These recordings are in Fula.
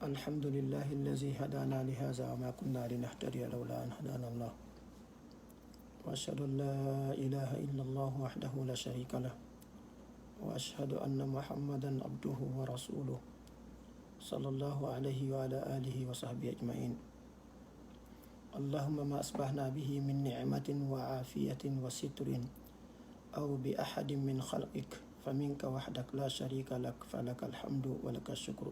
الحمد لله الذي هدانا لهذا وما كنا لنهتدي لولا أن هدانا الله وأشهد أن لا إله إلا الله وحده لا شريك له وأشهد أن محمدا عبده ورسوله صلى الله عليه وعلى آله وصحبه أجمعين. اللهم ما أصبحنا به من نعمة وعافية وستر أو بأحد من خلقك فمنك وحدك لا شريك لك فلك الحمد ولك الشكر.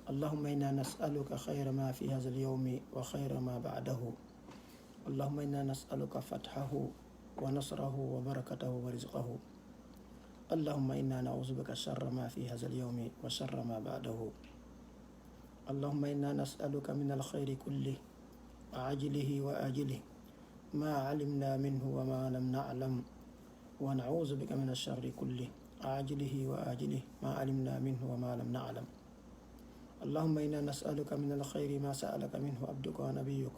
اللهم إنا نسألك خير ما في هذا اليوم وخير ما بعده. اللهم إنا نسألك فتحه ونصره وبركته ورزقه. اللهم إنا نعوذ بك شر ما في هذا اليوم وشر ما بعده. اللهم إنا نسألك من الخير كله عاجله وآجله ما علمنا منه وما لم نعلم ونعوذ بك من الشر كله عاجله وآجله ما علمنا منه وما لم نعلم. اللهم إنا نسألك من الخير ما سألك منه عبدك ونبيك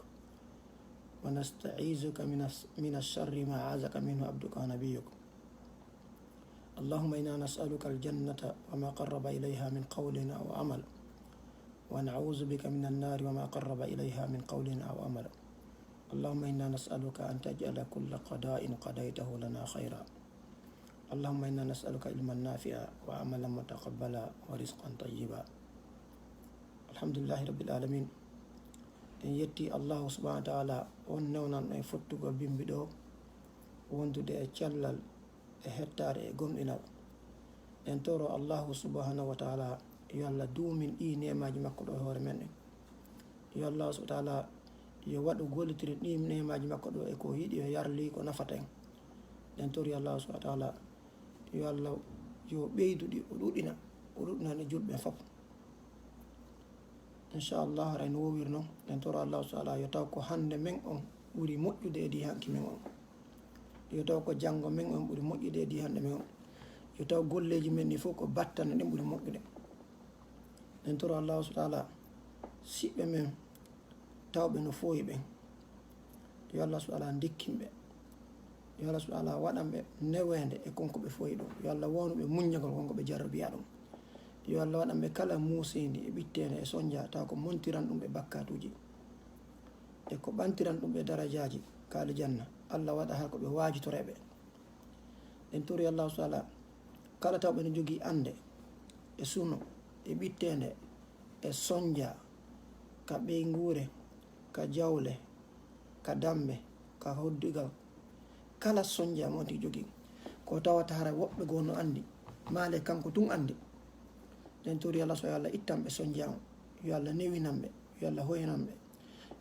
ونستعيذك من الشر ما عاذك منه عبدك ونبيك. اللهم إنا نسألك الجنة وما قرب إليها من قول أو عمل ونعوذ بك من النار وما قرب إليها من قول أو عمل. اللهم إنا نسألك أن تجعل كل قضاء قضيته لنا خيرا. اللهم إنا نسألك علما نافعا وعملا متقبلا ورزقا طيبا. الحمد لله رب العالمين. en yetti allahu subhanahu wa ta'ala on newnan e fottugol bimbiɗo wondude e cellal e hettare e gomɗinal. en toro allahu subhanahu wa ta'ala yo allah duumin ɗi nemaji makko ɗo e hoore men en. yo allah subhanahu wa ta'ala yo waɗu gollitirin ɗi nemaji makko ɗo e ko yiɗi o yarli ko nafata en. en tori allahu subhanahu wa ta'ala yo allah yo ɓeyduɗi o ɗuɗɗina ne julɓe fof. Incha'Allah ray no wowir noon en toro allahu taala yo taw ko hande men on ɓuuri moƴƴude e di hanki men on. yo taw ko janngo men on ɓuuri moƴƴude e di hande men on. yo taw golleji men ni fof ko battane ɗen ɓuuri moƴƴude. en toro allahu taala siɓɓe men tawɓe no fooyi ɓen yo allah subhanahu wa ta'ala dikkinɓe. yo allah subhanahu wa ta'ala waɗanɓe newende e konko ɓe fooyi ɗum. yo allah wawnuɓe muññagol konko ɓe jarrabiya ɗum. yo allah waɗanɓe kala muusidi e ɓittede e soñdia taw ko montiran ɗum ɓe bakkatuji e ko ɓantiran ɗum ɓe darajaji kaali janna. allah waɗa har ko ɓe waajitoreɓe. en tori allahu taala kala tawɓe ne jogii ande e suno e ɓittede e soñdia ka ɓeyngure ka jawle ka dambe ka hoddigal kala soñdia mo wonti jogii ko tawata hara woɓɓe goo no andi maale kanko tun andi. en tori allah so yo allah ittanɓe soñdia on. yo allah newinanɓe yo allah hoynanɓe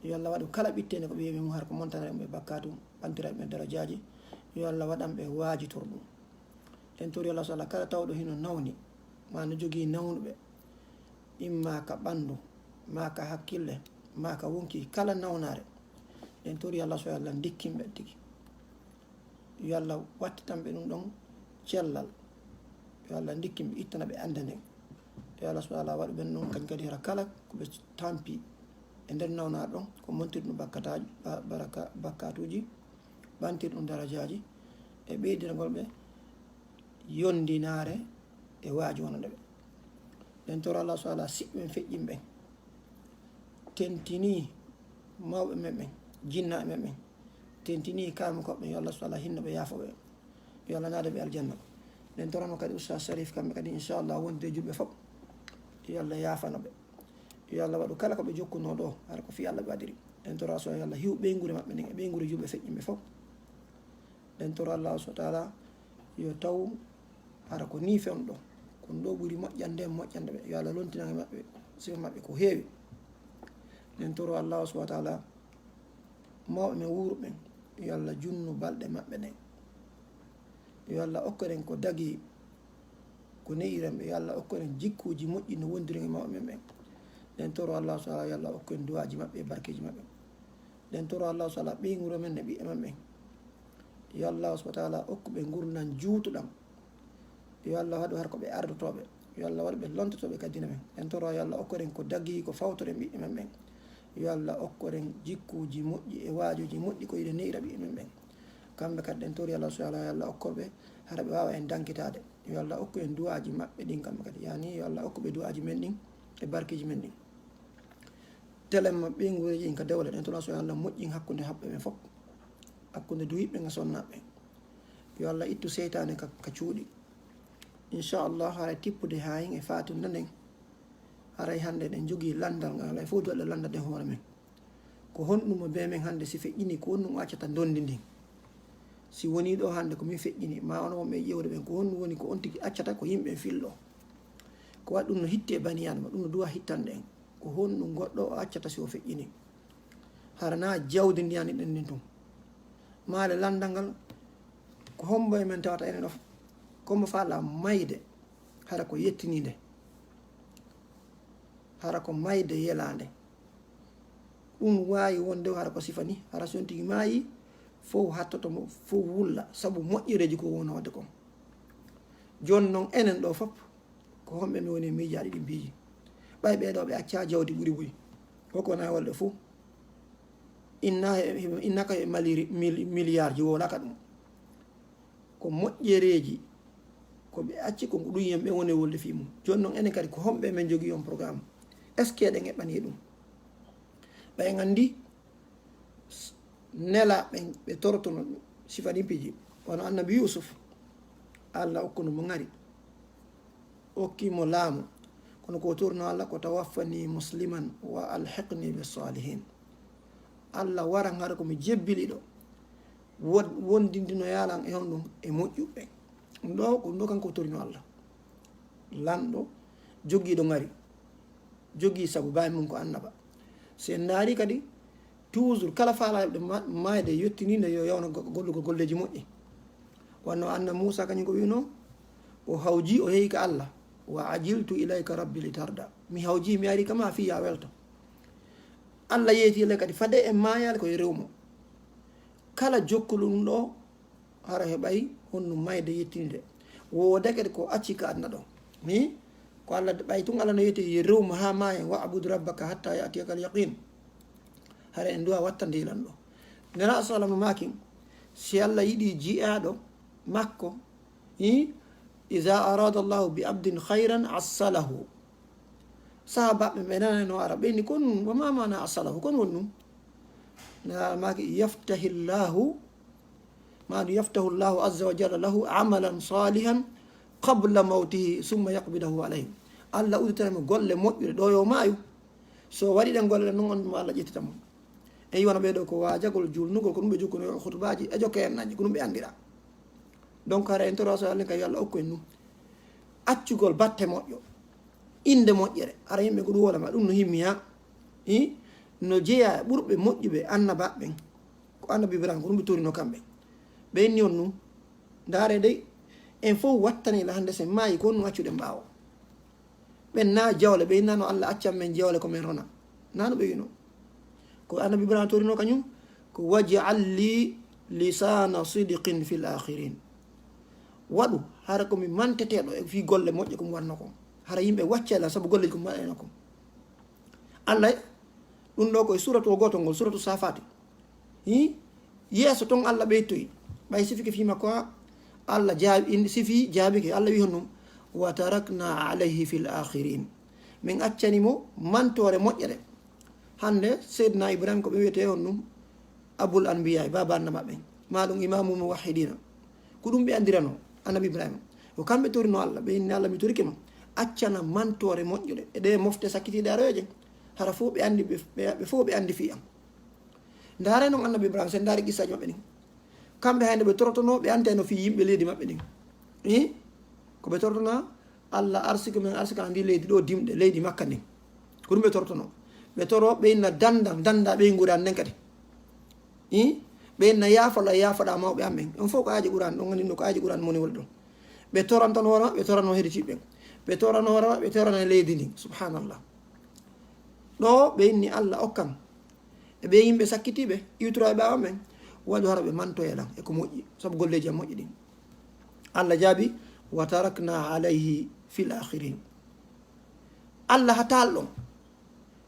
yo allah waɗu kala ɓittede ko ɓe wiimi mum har ko montana ɗum ɓe bakkatu ɓantiraɓe ɓe darajaji. yo allah waɗanɓe waajitor ɗum. en tori allah so allah kala tawɗo hino nawni ma no jogii nawnuɓe imma ka ɓandu ma ka hakkille ma ka wonki kala nawnare. en tori allah so yo allah dikkinɓe tigi yo allah wattitanɓe ɗum ɗon cellal. yo allah dikkinɓe ittana ɓe ande nden. yo allah subhanahu wa ta'ala waɗu ɓen noon kañ kadi hara kala koɓe tampi e nder nawnaɗo ɗon ko montir ɗum bakkatuji ɓantir ɗum darajaji e ɓeydinagol ɓe yondinare e waaji wonande ɓe. en toro allah subhanahu wa ta'ala siɓɓe feƴƴin ɓen tentini mawɓe men ɓen jinnaɓe men ɓen tentini kame koɓɓe. yo allah subhanahu wa ta'ala hinno ɓe yaafoɓe yo allah naada ɓe aljanna. en torano kadi Oustaz Sharif kamɓe kadi inchallah wonde julɓe fof yo allah yaafano ɓe. yo allah waɗu kala koɓe jokkuno ɗo hara ko fi allah ɓe waɗiri. en tora so yo allah hiw ɓeygure maɓɓe nden e ɓeygure julɓe feƴƴinɓe fof. en toro allah subhanahu wa ta'ala yo taw hara ko ni fewno ɗo kon ɗo ɓuuri moƴƴande moƴƴande ɓe. yo allah lontinage maɓɓe sifa maɓɓe ko heewi. en toro allah subhanahu wa ta'ala mawɓe men wuurɓen yo allah junnu balɗe maɓɓe ɗen. yo allah okkoɗen ko dagi ko neyiren ɓe. yo allah okkoɗen jikkuji moƴƴi no wondiri e mawɓe men ɓen. en toro allah taala yo allah okkoen duwaji maɓɓe e barkeji maɓɓe. en toro allah taala ɓeyguro men e ɓiɓɓe men ɓen yo allah subhanahu wa ta'ala okkuɓe gurnan juutuɗam. yo allah waɗu har ko ɓe ardotoɓe. yo allah waɗu ɓe lontotoɓe kadina men. en toro yo allah okkoɗen ko dagi ko fawtoren ɓiɓɓe men ɓen. yo allah okkoɗen jikkuji moƴƴi e waajoji moƴƴi ko yiɗe neyira ɓiɓɓe men ɓen. kamɓe kadi en tori allah subhanahu wa ta'ala yo allah okkoɓe hara ɓe wawa en dankitade. yo allah okku en duwaji maɓɓe ɗin kamɓe kadi yani yo allah okkuɓe duwaji men ɗin e barkeji men ɗin telema ɓe ngureji ka dewle ɗen tola so Allah moƴƴin hakkude haɓɓe ɓen fof hakkude duyiɓe ga sonnaɓe yo Allah ittu seytane ka cuuɗi inchallah haray tippude ha hin e fatimde nden haray hande ɗen jogui landal ngal alay fof doɗɗe landade hoore men ko honɗum be men hande si feƴƴini ko honɗum accata dondi ndin si woni ɗo hande komin feƴƴini ma ono wonɓe ƴewde ɓen ko honɗum woni ko on tigui accata ko yimɓe filɗo ko waɗi ɗum no hitti e baniyadama ɗum no duwa hittande en ko honɗum goɗɗo o accata si o feƴƴini harana jawdi ndiyani ɗen ndin tum maale landal ngal ko hombo e men tawata enen of comme fala mayde hara ko yettinide hara ko mayde yelande ɗum wawi wonde hara ko sifani hara so on tigui maayi fof hattotomo fof wulla saabu moƴƴereji ko wona wadde kon joni noon enen ɗo fof ko homɓe mi woni miijaɗi ɗi mbiiji ɓay ɓeɗo ɓe acca jawdi ɓuuri boyi koko wona walde fof innaka e milliard ji wolaka ɗum ko moƴƴereji koɓe acci ko ɗum yimɓe woni wolde fi mum joni noon enen kadi ko homɓe men jogui on programme est ce que ɗen eɓɓani ɗum ɓay gandi nela ɓe torotono sifani piji wono annabi yusuf Allah okkuno mo ngari okkimo laamu kono ko torno Allah ko tawaffani musliman wa alhiqni bisalihin Allah wara ngara komi jebbili ɗo wondindino yalan e honɗum e moƴƴuɓe ɗum ɗo ko ɗum ɗo kanko torino Allah lanɗo jogiiɗo ngari jogii sabu bawi mum ko annaba si en daari kadi toujours kala faalaɓe mayde yettininde yo yawno gollugo golleji moƴƴi wanno anna Moussa kañum ko wino o hawji o yeehi ka Allah wa ajiltu ilayka rabbi li tarda mi hawji mi ari kama fi ya welto Allah yeetile kadi fade e mayale koye rewmo kala jokkulu ɗum ɗo hara heɓay honno mayde yettinide wode kadi ko acci ka adna ɗo ni ko Allah ɓay tun Allah no wiyete ye rewmo ha maya wa abudu rabbaka hatta yatiyaka al yaqin hara en duwa wattande ilan ɗo nera salama makin si Allah yiɗi jiyaɗo makko iza arada llahu bi abdin hayran assalahu sahabaɓe ɓe nanano ara ɓeyni kon wama mana assalahu kon woni ɗum nera maki yaftahi llahu manu yaftahu llahu azza wa jalla lahu amalan salihan qabla mawtihi summa yaqbidahu alayhi Allah uditanamo golle moƴƴuɗe ɗo yo maayu so waɗi ɗen golle noon on ɗuma Allah ƴettitamo e yiwano ɓeɗo ko wajagol julnugol ko ɗum ɓe jukkuno hutubaji e jokke en naji ko ɗum ɓe andira donc hara en toro so Allah kay Allah okku en ɗum accugol batte moƴƴo inde moƴƴere ara yimɓe ko ɗum wolama ɗum no himmi ha no jeeya ɓurɓe moƴƴuɓe annabaɓen ko annabi Ibrahima ko ɗum ɓe torino kamɓe ɓe inni on ɗum ndaare dey en fof wattanila hande sen maayi ko ɗum accuɗen ɓaawo ɓen na jawle ɓe innano Allah accan men jawle komin rona nano ɓe wino ko annabi Ibrahima torino kañum ko waj'al li lisana sidiqin fil akhirin waɗu hara komi manteteɗo e fi golle moƴƴe komi wanno ko hara yimɓe waccela saabu golleji komi waɗano ko Allah ɗum ɗo koye suratu o gotol ngol suratu safati yeeso ton Allah ɓeytoyi ɓay sifike fima ko Allah jaabi sifi jaabike Allah wi honɗum wa tarakna alayhi fil akhirin min accanimo mantore moƴƴere hande seydna Ibrahima ko ɓe wiyete on ɗum abul anbiya baba annaba ɓen maɗum imamu muwahhidina ko ɗum ɓe andirano annabi Ibrahima ko kamɓe torino Allah ɓe inni Allah mi torikema accana mantore moƴƴuɗe e ɗe mofte sakkitiɗe aroje hara fof ɓe andi ɓe fof ɓe andi fi am ndaare noon annabi Ibrahima sen daari qissaji maɓɓe ɗin kamɓe hayde ɓe torotono ɓe anteno fi yimɓe leydi maɓɓe ɗin ko ɓe torotona Allah arsika men arsika andi leydi ɗo dimɗe leydi Makka ndin ko ɗum ɓe torotono ɓe toro ɓe inna danda ɓe guuran nden kadi ɓe inna yaafoɗa mawɓe amɓen on fof ko aaji ɓuran ɗon gandino ko aaji ɓuran moni woni ɗon ɓe torantan hoorema ɓe torano heɗitiɓɓen ɓe torano hoorema ɓe torano leydi ndin subhanallah ɗo ɓe inni Allah okkan e ɓe yimɓe sakkitiɓe iwtoro e ɓawa men waɗi hara ɓe mantoyeɗan eko moƴƴi saabu golleji am moƴƴi ɗin Allah jaabi wa tarakna alayhi fil akhirin Allah hatal ɗon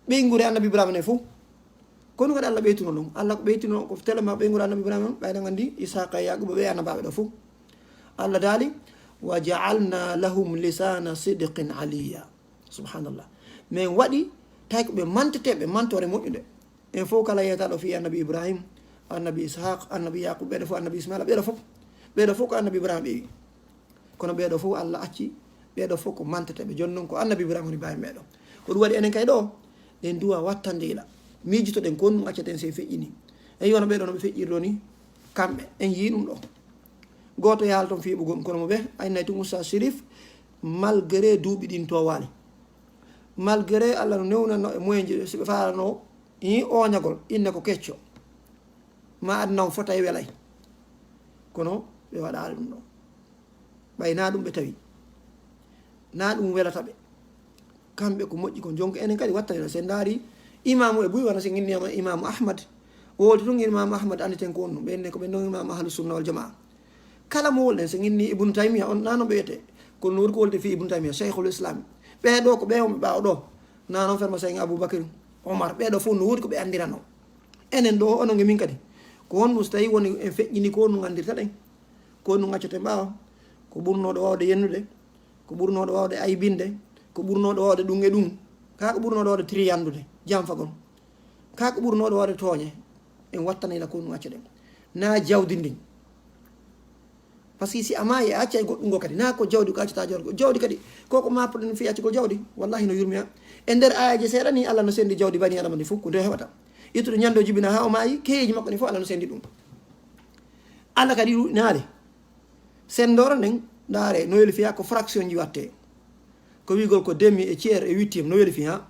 ɓeygure annabi Ibrahima ne fof kono kadi Allah ɓeytuno ɗum Allah ko ɓeytuno ko telema ɓeygure annabi Ibrahima ɓayɗa gandi Isaqa e Yaquba ɓe annabaɓe ɗo fof Allah daali wa ja'alna lahum lisana sidqin aliya subhanallah min waɗi tawi ko ɓe manteteɓe mantore moƴƴude en fof kala yeyataɗo fi annabi ibrahim annabi ishaq annabi yaqub ɓeɗo fof annabi ismaila ɓeɗo fof ko annabi ibrahima ɓe wi kono ɓeɗo fof allah acci ɓeɗo fof ko manteteɓe joni noon ko annabi ibrahima woni bawi meɗo ko ɗum waɗi enen kay ɗo en duwa wattandila miijitoɗen ko ɗum accaten se feƴƴini en yiwano ɓeɗo no ɓe feƴƴirɗo ni kamɓe en yii ɗum ɗo goto yaal toon fiiɓugol kono mo ɓe aynay tum Oustaz Chérif malgré duuɓi ɗin to waali malgré allah no newnanno e moyenji so ɓe farano i oñagol inne ko kecco ma adnaw fota e welay kono ɓe waɗali ɗum ɗo ɓay na ɗum ɓe tawi na ɗum welata ɓe kamɓe ko moƴƴi ko jonka enen kadi wattaniɗo sen daari imamu e buy wana so ginniyama imamu ahmad wolde tun imamu ahmad anditen ko on ɗum ɓenne ko ɓe non imamu ahlu sunna wal jamaa kala mo wolɗen so ginni ibnu taymia on nano ɓe wiyete kono no wori ko wolde fi ibnu taymia cheikhul islam ɓeɗo ko ɓewoɓe ɓawa ɗo nanon ferma seng aboubacry omar ɓeɗo fof no wori ko ɓe andirano enen ɗo onon e min kadi ko honɗum so tawi woni en feƴƴini ko honɗum andirta ɗen ko honɗum accoten ɓawa ko ɓurnoɗo wawde yennude ko ɓurnoɗo wawde aybinde ko ɓurnoɗo wawde ɗum e ɗum ka ko ɓurnoɗo wawde triyandude janfagol ka ko ɓurnoɗo wawde tooñe en wattanila ko ɗum accoɗen na jawdi ndin par ce que si amayi a accay goɗɗum go kadi na ko jawdi ko accata jawdi ko jawdi kadi koko mappoɗen fi accugol jawdi wallahi no yurmi ha e nder ayaji seeɗa ni allah no sendi jawdi bani adama ni fof ko nde heɓata ittude ñando jibina ha o maayi keyeji makko ni fof allah no sendi ɗum allah kadi naade sendoro nden ndaare no weli fiya ko fraction ji watte ko wigol ko demi e tiers e huitiéme no weli fi ha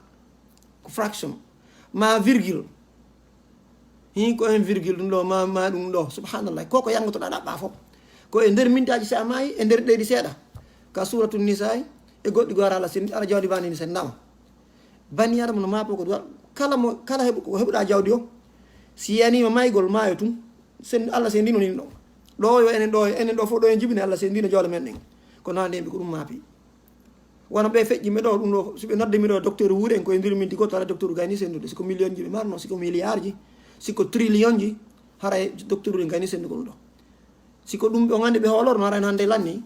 ko fraction ma virgule hi ko 1 virgule ɗum ɗo ma ɗum ɗo subhanallah koko yangotoɗa ɗaɓɓa fof ko e nder mintaji sa maayi e nder ɗeyɗi seeɗa ka suratul nisa e goɗɗi gora ala sen ala jawdi banini sen ndama bani adama no mapo ko ɗum kala heɓu ko heɓuɗa jawdi o si yanima maygol maayo tum sen allah sen ndino nin ɗo ɗo yo enen ɗo fof ɗo en jibini allah sen ndino jawle men ɗen kono hande mbi ko ɗum maapi wona ɓe feƴƴiɓe ɗo ɗum ɗo soɓe noddemi ɗo docteur wuuri en koye ndir minti goto ala docteur gayni sendude siko million ji ɓe marno siko milliard ji siko trillion ji haray docteur uri gayni sendugo ɗum ɗo siko ɗum ɓe gandi ɓe hoolorno haran hande lanni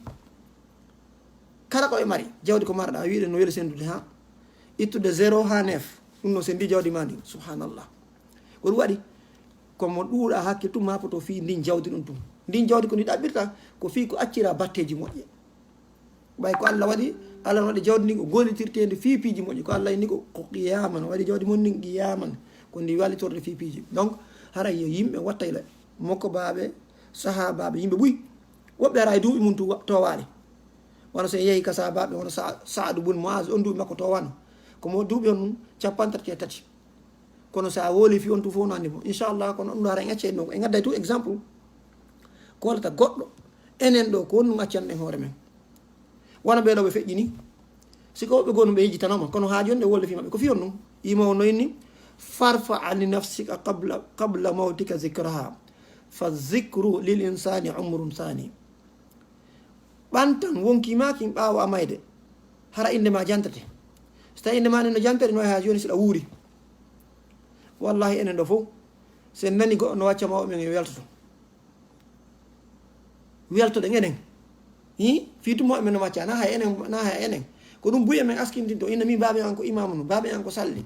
kala ko ɓe mari jawdi ko marɗa wiɗen no weli sendude ha ittude 0 ha 9 ɗum no sendi jawdi ma ndi subhanallah ko ɗum waɗi komo ɗuuɗa hakkil tum mapoto fi ndin jawdi ɗum tum ndin jawdi ko ndi ɗaɓɓirta ko fi ko accira batteji moƴƴe ɓay ko allah waɗi allah waɗi jawdi ndi ko gollitirtede fiipiji moƴƴi ko allah ni ko qiyaman waɗi jawdi mon ndin qiyaman ko ndi walitorde fiipiji donc haray yo yimɓe wattayla mokko baɓe sahabaɓe yimɓe ɓuy woɓɓe ara e duuɓi mum to waali wona so yeehi ka sahabaɓe wono saadu bun moise on duuɓi makko to wano komo duuɓi on ɗum 33 kono sa wooli fi on tu fof no andi mo inchallah kono ɗum ɗo ara en acce ɗo en gadday tout exemple ko walata goɗɗo enen ɗo ko honɗum accanɗen hoore men wona ɓeɗo ɓe feƴƴini siko woɓɓe goo no ɓe yejjitanoma kono ha joni ɗe wolde fi maɓɓe ko fi on ɗum yimowo noyinni farfa ani nafsika qabla mawtika zicraha fa zicru lil insani umrun sani ɓantan wonkimaki ɓaawo a mayde hara indema jantate so tawi indema nen no jantere no ha joni siɗa wuuri wallahi enen ɗo fof sen nani goɗɗo no wacca mawɓe men yo weltoɗen enen hi fitumo men no wacca na hay enen ko ɗum buye men askintinto inna min baɓe an ko imamu no baɓe an ko salli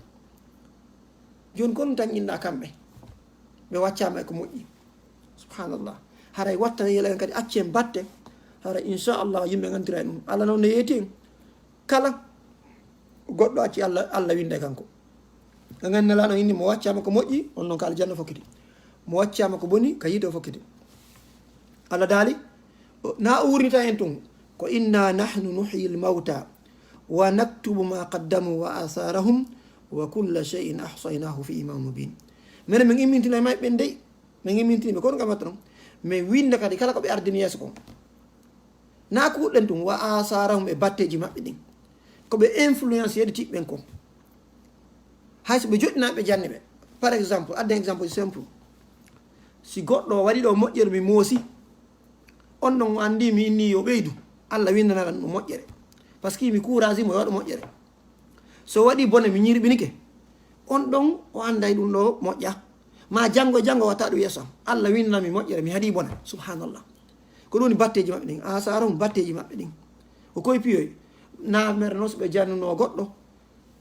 joni ko ɗum tan inɗa kamɓe ɓe waccama e ko moƴƴi subhanallah haray wattana yelen kadi accen batte hara inchallah yimɓe gantira e ɗum allah noon no yeeti en kala goɗɗo acci allah winde kanko a gandinalaɗo inni mo waccama ko moƴƴi on noon ko aljanna fokkiti mo waccama ko boni ka yiide o fokkiti allah daali na o wurnita en tun ko inna nahnu nuhyi lmawta wa naktubu ma qaddamu wa asarahum wa kulla cheyin ahsaynahu fi imam mubin minen min immintina e maɓɓe ndey min immintiniɓe kono kam watta noon min winda kadi kala ko ɓe ardini yeeso kon na kuɗɗen tun wa asarahum e batteji maɓɓe ɗin koɓe influence yeɗi tiɓɓen kon hayso ɓe joɗɗinaɓe janne ɓe par exemple adde exemple simple si goɗɗo waɗi ɗo moƴƴere mi moosi on ɗon andi mi inni yo ɓeydu allah windanaran ɗum moƴƴere par ce que mi courage mo waɗa moƴƴere so waɗi bone mi ñirɓinike on ɗon o anday ɗum ɗo moƴƴa ma janggo watta ɗum yeeso am allah windanami moƴƴere mi haɗi bone subhanallah ko ɗum ni batteji maɓɓe ɗin asara mum batteji maɓɓe ɗin o koye piyoy na mere noon so ɓe jannuno goɗɗo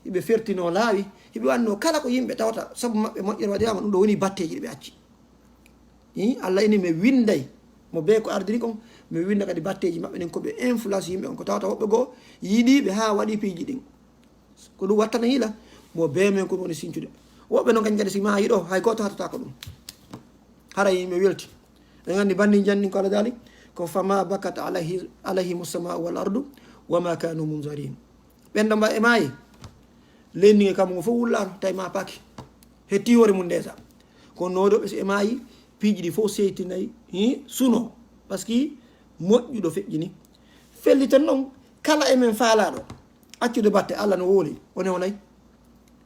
hiɓe fertino laawi hiɓe wanno kala ko yimɓe tawata sabu maɓɓe moƴƴere waɗiyama ɗum ɗo woni batteji ɗi ɓe acci Allah ini mi winday mo be ko ardiri kon mi winda kadi batteji maɓɓe ɗen koɓe influence yimɓe on ko tawata woɓɓe goo yiiɗiɓe ha waɗi piiji ɗin ko ɗum wattana hiila mo be men ko ɗum woni sincude woɓɓe noon kadi kadi si ma yiɗo hay goto hatata ko ɗum hara yimɓe welti ɓe gandi banni janni ko ala dali ko fama bakat alayhim as-samau wal ardu wama kanu munzarin ɓenɗo mba e maayi lendige kam ngo fof wullano tawi ma paaki hetti hoore mum déjà kono noɗoɓe so e maayi piiji ɗi fof seytinayi suno par ce que moƴƴuɗo feƴƴini fellitan noon kala emen faalaɗo accude batte Allah no wooli woni onay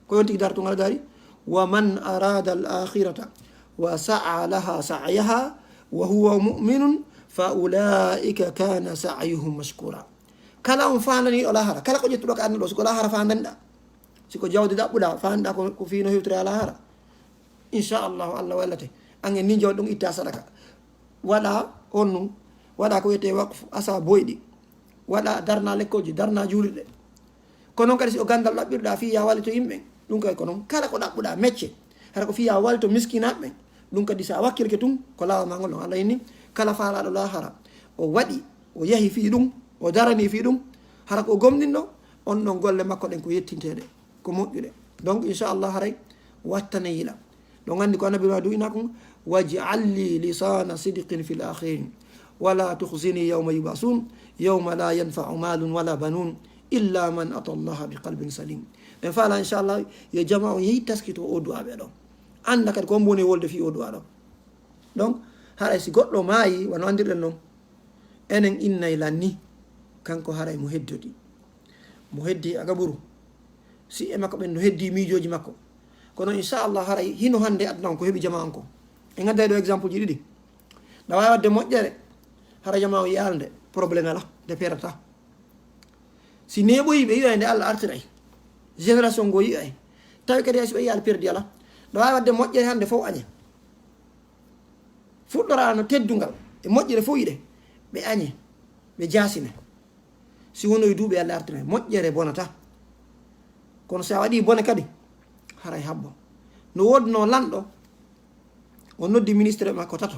ko yonti dartu ngal dari wa man arada al akhirata wa sa'a laha sa'yaha wa huwa mu'minun fa ulaika kana sa'yuhum mashkura kala on fandani o lahara kala ko ƴettuɗo ko annaɗo siko lahara fandaniɗa siko jawdi ɗaɓɓuɗa fanɗa ko fino hewtore a lahara inchallahu Allah wallate angen ni jawɗi ɗum itta sadaka waɗa on num waɗa ko wiyete waqf asa boyɗi waɗa darna lekkoji darna juuliɗe kono noon kadi si o gandal ɗaɓɓirɗa fiya wallito yimɓe ɗum kadi ko noon kala ko ɗaɓɓuɗa mecce hara ko fiya wallito miskinaɓe ɗum kadi sa wakkilke tun ko lawama ngol ɗon Allah inni kala faalaɗo lahara o waɗi o yahi fi ɗum o darani fi ɗum hara ko gomɗinɗo on ɗon golle makko ɗen ko yettinteɗe ko moƴƴuɗe donc inchallah haray wattane yiila ɗo gandi ko annabi ma du'ina kon waj'al li lisana sidqin fil akhirin wala tukhzini yawma yubasun yawma la yanfa'u malun wala banun illa man ata allaha bi qalbin salim en faala inchallah yo jama on yehi taskito o du'a ɓe ɗon anda kadi ko mboni wolde fi o du'a ɗon donc haray si goɗɗo maayi wono andirɗen noon enen innay lanni kanko haray mo heddodi mo heddi aga ɓuru si e makko ɓen no heddi miijoji makko kono inchallah haray hino hande aduna on ko heeɓi jama on ko en gadday ɗo exemple ji ɗiɗi ɗa wawi wadde moƴƴere hara jama o yalde probléme ala nde perata si neɓoyi ɓe yiya nde Allah artiray génération ngo yiyay tawi kadi hay so ɓe yiyal perdi ala ɗa wawi wadde moƴƴere hande fof añe fuɗɗorano teddungal e moƴƴere fof yiɗe ɓe añe ɓe jasine si wonoyi duuɓe Allah artiray moƴƴere bonata kono sa waɗi bone kadi haray habbo no wodno lanɗo o noddi ministre makko tato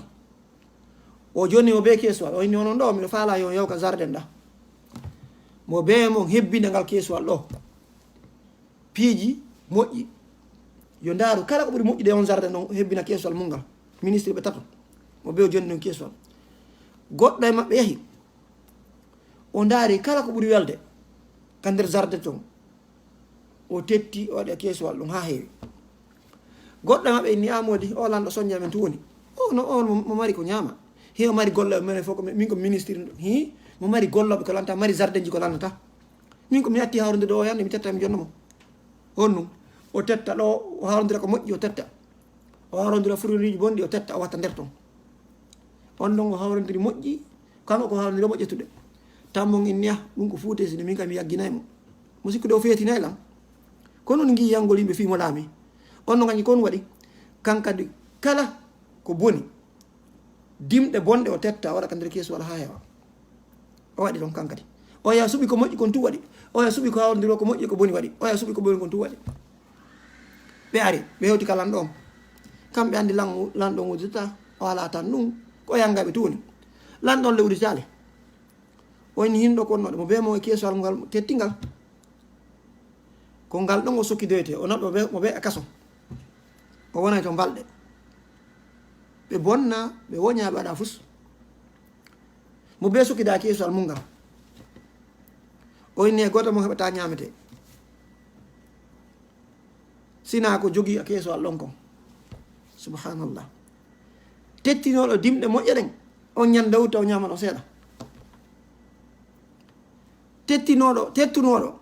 o joni mo be keesuwal o inni onon ɗo miɗo faala yo yewka jardin ɗa mo be mon hebbinde ngal keesuwal ɗo piiji moƴƴi yo ndaaru kala ko ɓuri moƴƴude on jardin ɗon hebbina keesuwal mum ngal ministre ɓe tato mo be o joni ɗon keesuwal goɗɗo e maɓɓe yahi o ndaari kala ko ɓuri welde ka nder jardin ton o tetti o waɗi keesuwal ɗum ha heewi goɗɗo e maɓɓe inni amodi o lanɗo soñña men tu woni o no on mo mari ko ñaama he o mari golloɓe menen fof min ko ministre hi mo mari golloɓe ko lanta mari jardin ji ko lannata min ko mi atti hawrude ɗo o yande mi tetta mi jonno mo on num o tetta ɗo o hawrodira ko moƴƴi o tetta o hawrodira fruit ji bonɗi o tetta o watta nder ton on ɗon o hawrodiri moƴƴi kanko ko hawrodiri o moƴƴetude tammon inniya ɗum ko fuuteside min kam mi yagginaymo mo sikkude o feetinay lam kono non gi yangol yimɓe fimo laami on no kañi kon waɗi kankadi kala ko boni dimɗe bonɗe o tetta waɗa ka nder keesuwal ha heewa o waɗi ɗon kankadi o ya suɓi ko moƴƴi kon tu waɗi o ya suɓi ko hawrodiro ko moƴƴi ko boni waɗi o ya suɓi ko boni kon tu waɗi ɓe ari ɓe hewti ka lanɗo on kamɓe andi lanɗo on udita o ala tan ɗum ko yangaɓe tu woni lanɗo on le uditale o inni hinɗo ko onnoɗe mo be mo e keesuwal ngal tettingal ko ngal ɗon o sokkidoyte o naɓɓe mo ɓe e kaso o wonay to balɗe ɓe bonna ɓe woñaɓe waɗa fus mo be sokkida keesuwal mum ngal o inni e goto mo heɓata ñamete sina ko jogui a keesuwal ɗon kon subhanallah tettinoɗo dimɗe moƴƴe ɗen on ñande wutta o ñamano seeɗa tettunoɗo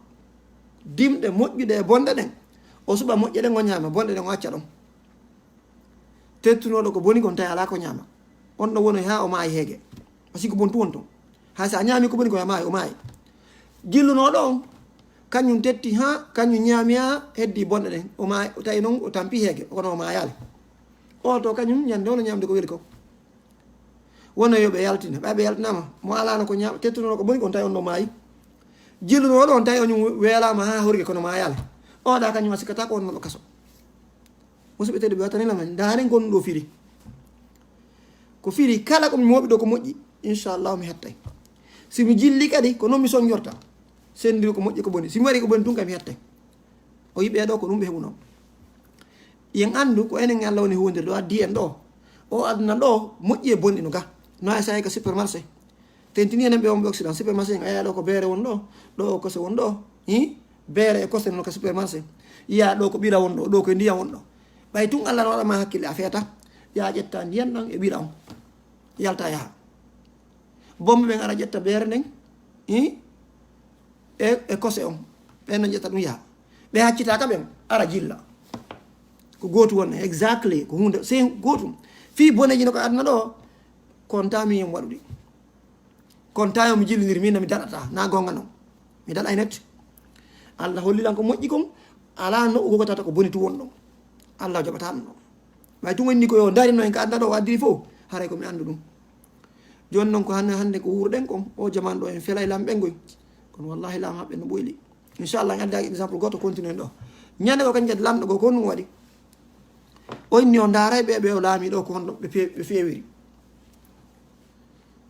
dimɗe moƴƴuɗe e bonɗe ɗen o suɓa moƴƴe ɗen o ñaama bonɗe ɗen o acca ɗon tettunoɗo ko boni kon tawi ala ko ñaama on ɗo wonoy ha o maayi heege par ce que bon tu won ton hay sa ñaami ko boni koye maayi o maayi jillunoɗo on kañum tetti ha kañum ñaami ha heddi bonɗe ɗen o maayi tawi noon o tampi heege kono o maayali o to kañum ñande wono ñamde ko weli ko wono yoɓe yaltina ɓaɓe yaltinama mo alano ko ñaama tettunoɗo ko boni kon tawi on ɗo maayi jillunoɗo on tawi oñum weelama ha horgue kono maayali oɗa kañum sikkata ko wonnoɗo kaso musidɓe tedduɓe watanilama ndaari gonɗo firi ko firi kala komi moɓi ɗo ko moƴƴi inchallahu mi hettay simi jilli kadi ko noon mi soñjorta sendiri ko moƴƴi ko boni simi waɗi ko boni tun kam mi hettay o yiɓe ɗo ko ɗum ɓe heɓuno yen andu ko enen Allah woni huwondir ɗo addi en ɗo o aduna ɗo moƴƴi e bonɗi no ga no ay sayi ko supermarché tentini enen ɓe wonɓe occident supermarché en aya ɗo ko beere won ɗo ɗo o kose won ɗo beere e kose no ko supermarché yiya ɗo ko ɓira won ɗo ɗo ko ndiyam won ɗo ɓay tun Allah no waɗama hakkille a feeta ya ƴetta ndiyan ɗan e ɓira on yalta yaha bombe ɓen ara ƴetta beere nden e kose on ɓen no ƴetta ɗum yaha ɓe haccitaka ɓen ara jilla ko gootu wonne exactly ko hunde se gootum fi boneji no ko aduna ɗo kontami en waɗuɗi konta yo mi jillidiri min mi daɗata na gonga noon mi daɗa e net Allah hollilan ko moƴƴi kon ala no ko tata ko boni tu won ɗon Allah jaɓata ɗum ɗon ɓay tun wonni ko yo darino en ko aduna ɗo o addiri fof haray komi andu ɗum joni noon ko hande ko wuurɗen kon o jamanu ɗo en felay lamɓe ngoy kono wallahi lam haɓɓe no ɓoyli inchallah en addaki exemple goto continue ɗo ñande ko kañum kadi lamɗo go ko honɗum waɗi o inni o daaray ɓe o laami ɗo ko honɗo ɓe fewiri